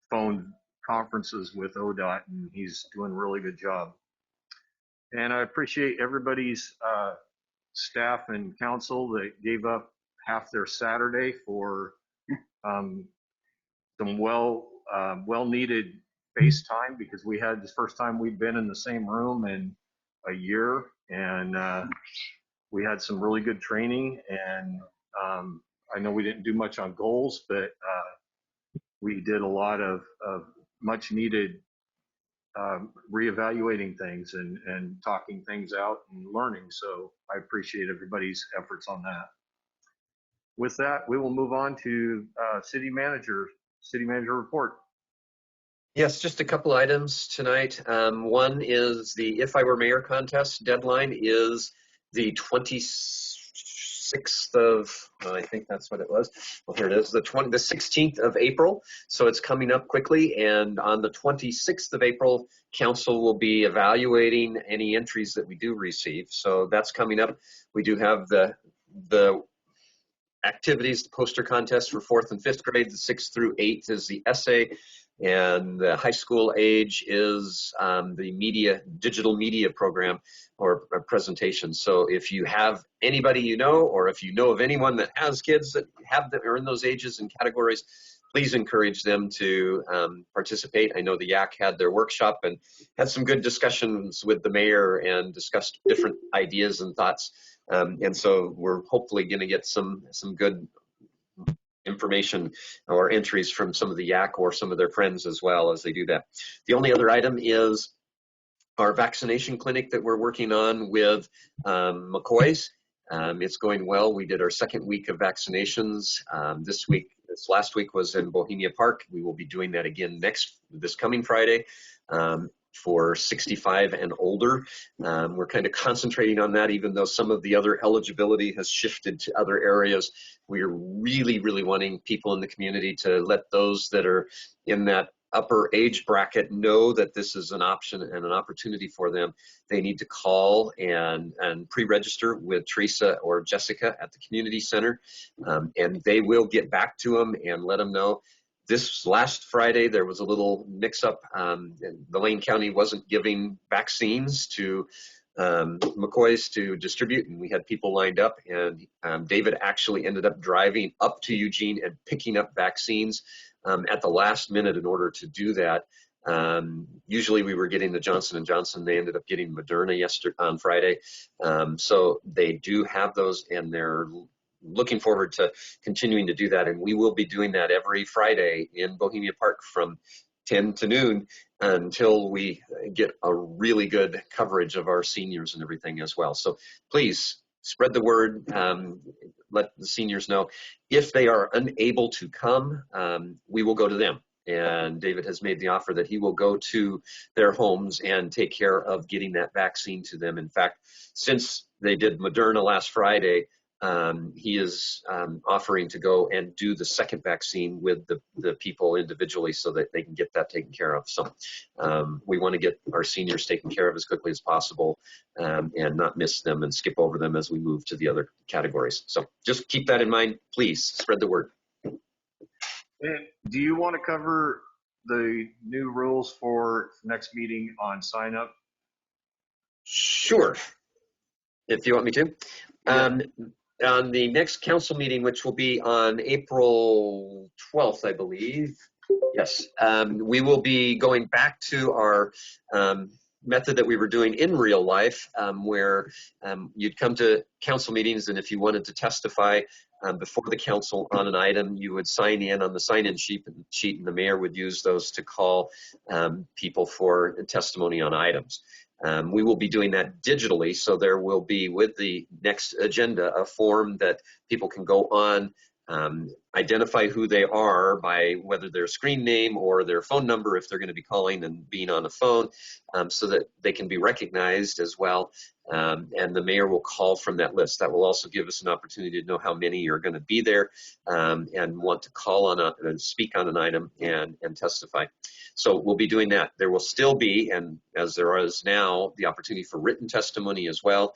phone conferences with ODOT, and he's doing a really good job. And I appreciate everybody's staff and council that gave up half their Saturday for some well-needed face time, because we had the first time we'd been in the same room in a year, and we had some really good training. And I know we didn't do much on goals, but we did a lot of much needed reevaluating things and talking things out and learning. So I appreciate everybody's efforts on that. With that, we will move on to city manager report. Yes, just a couple items tonight. One is the If I Were Mayor contest deadline is the 26th of, I think that's what it was. Well, here it is, the 16th of April. So it's coming up quickly. And on the 26th of April, council will be evaluating any entries that we do receive. So that's coming up. We do have the activities, the poster contest for 4th and 5th grade. The 6th through 8th is the essay. And the high school age is the digital media program or presentation. So if you have anybody you know, or if you know of anyone that has kids that are in those ages and categories, please encourage them to participate. I know the YAC had their workshop and had some good discussions with the mayor and discussed different ideas and thoughts. And so we're hopefully going to get some good information or entries from some of the YAC or some of their friends as well as they do that. The only other item is our vaccination clinic that we're working on with McCoy's. It's going well. We did our second week of vaccinations this last week was in Bohemia Park. We will be doing that again this coming Friday. For 65 and older. We're kind of concentrating on that, even though some of the other eligibility has shifted to other areas. We're really, really wanting people in the community to let those that are in that upper age bracket know that this is an option and an opportunity for them. They need to call and pre-register with Teresa or Jessica at the community center, and they will get back to them and let them know. This last Friday, there was a little mix-up. The Lane County wasn't giving vaccines to McCoy's to distribute, and we had people lined up, and David actually ended up driving up to Eugene and picking up vaccines at the last minute in order to do that. Usually we were getting the Johnson & Johnson. They ended up getting Moderna on Friday. So they do have those, and they're looking forward to continuing to do that. And we will be doing that every Friday in Bohemia Park from 10 to noon until we get a really good coverage of our seniors and everything as well. So please spread the word, let the seniors know. If they are unable to come, we will go to them. And David has made the offer that he will go to their homes and take care of getting that vaccine to them. In fact, since they did Moderna last Friday, he is offering to go and do the second vaccine with the people individually so that they can get that taken care of. So we want to get our seniors taken care of as quickly as possible and not miss them and skip over them as we move to the other categories. So just keep that in mind. Please spread the word. And do you want to cover the new rules for next meeting on sign up? Sure, if you want me to. Yeah. On the next council meeting, which will be on April 12th, I believe. Yes, we will be going back to our method that we were doing in real life, where you'd come to council meetings, and if you wanted to testify before the council on an item, you would sign in on the sign-in sheet, and the mayor would use those to call people for testimony on items. We will be doing that digitally, so there will be, with the next agenda, a form that people can go on identify who they are by whether their screen name or their phone number if they're going to be calling and being on the phone, so that they can be recognized as well. And the mayor will call from that list. That will also give us an opportunity to know how many are going to be there and want to call on and speak on an item and testify. So we'll be doing that. There will still be, and as there is now, the opportunity for written testimony as well.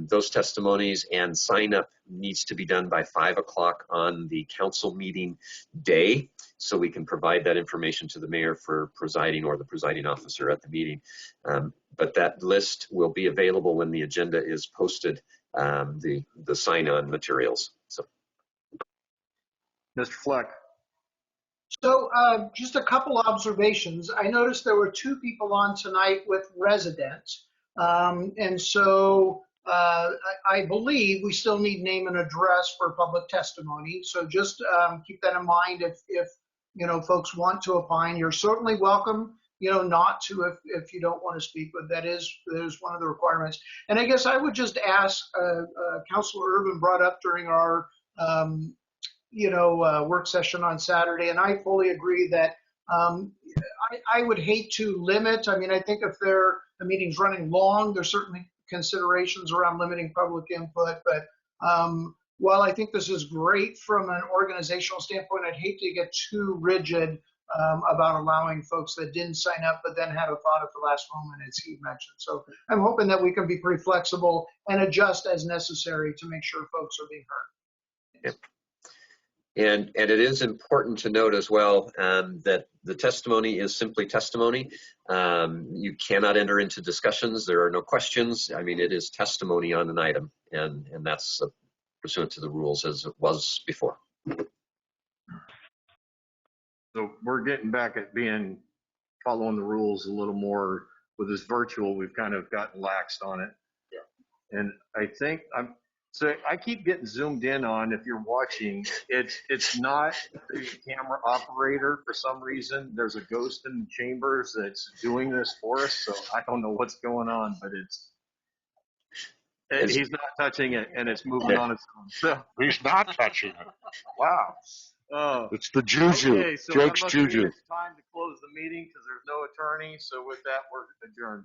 Those testimonies and sign up needs to be done by 5 o'clock on the council meeting day, so we can provide that information to the mayor for presiding or the presiding officer at the meeting. But that list will be available when the agenda is posted, the sign-on materials. So, Mr. Fleck. So just a couple observations. I noticed there were 2 people on tonight with residents. And so I believe we still need name and address for public testimony. So just keep that in mind. If you know, folks want to opine, you're certainly welcome, you know, not to if you don't want to speak, but that is one of the requirements. And I guess I would just ask, Councilor Urban brought up during our work session on Saturday, and I fully agree that I would hate to limit. I mean, I think if the meeting's running long, there's certainly considerations around limiting public input. But while I think this is great from an organizational standpoint, I'd hate to get too rigid about allowing folks that didn't sign up but then had a thought at the last moment, as he mentioned. So I'm hoping that we can be pretty flexible and adjust as necessary to make sure folks are being heard. Yep. And it is important to note as well that the testimony is simply testimony. You cannot enter into discussions. There are no questions. I mean, it is testimony on an item, and that's pursuant to the rules as it was before. So we're getting back at following the rules a little more. With this virtual, we've kind of gotten laxed on it. Yeah. And I think so I keep getting zoomed in on, if you're watching, it's not the camera operator for some reason. There's a ghost in the chambers that's doing this for us, so I don't know what's going on, but he's not touching it, and it's moving on its own. So he's not touching it. Wow. Oh, it's the juju. Okay, so Jake's that must juju. mean it's time to close the meeting because there's no attorney. So with that, we're adjourned.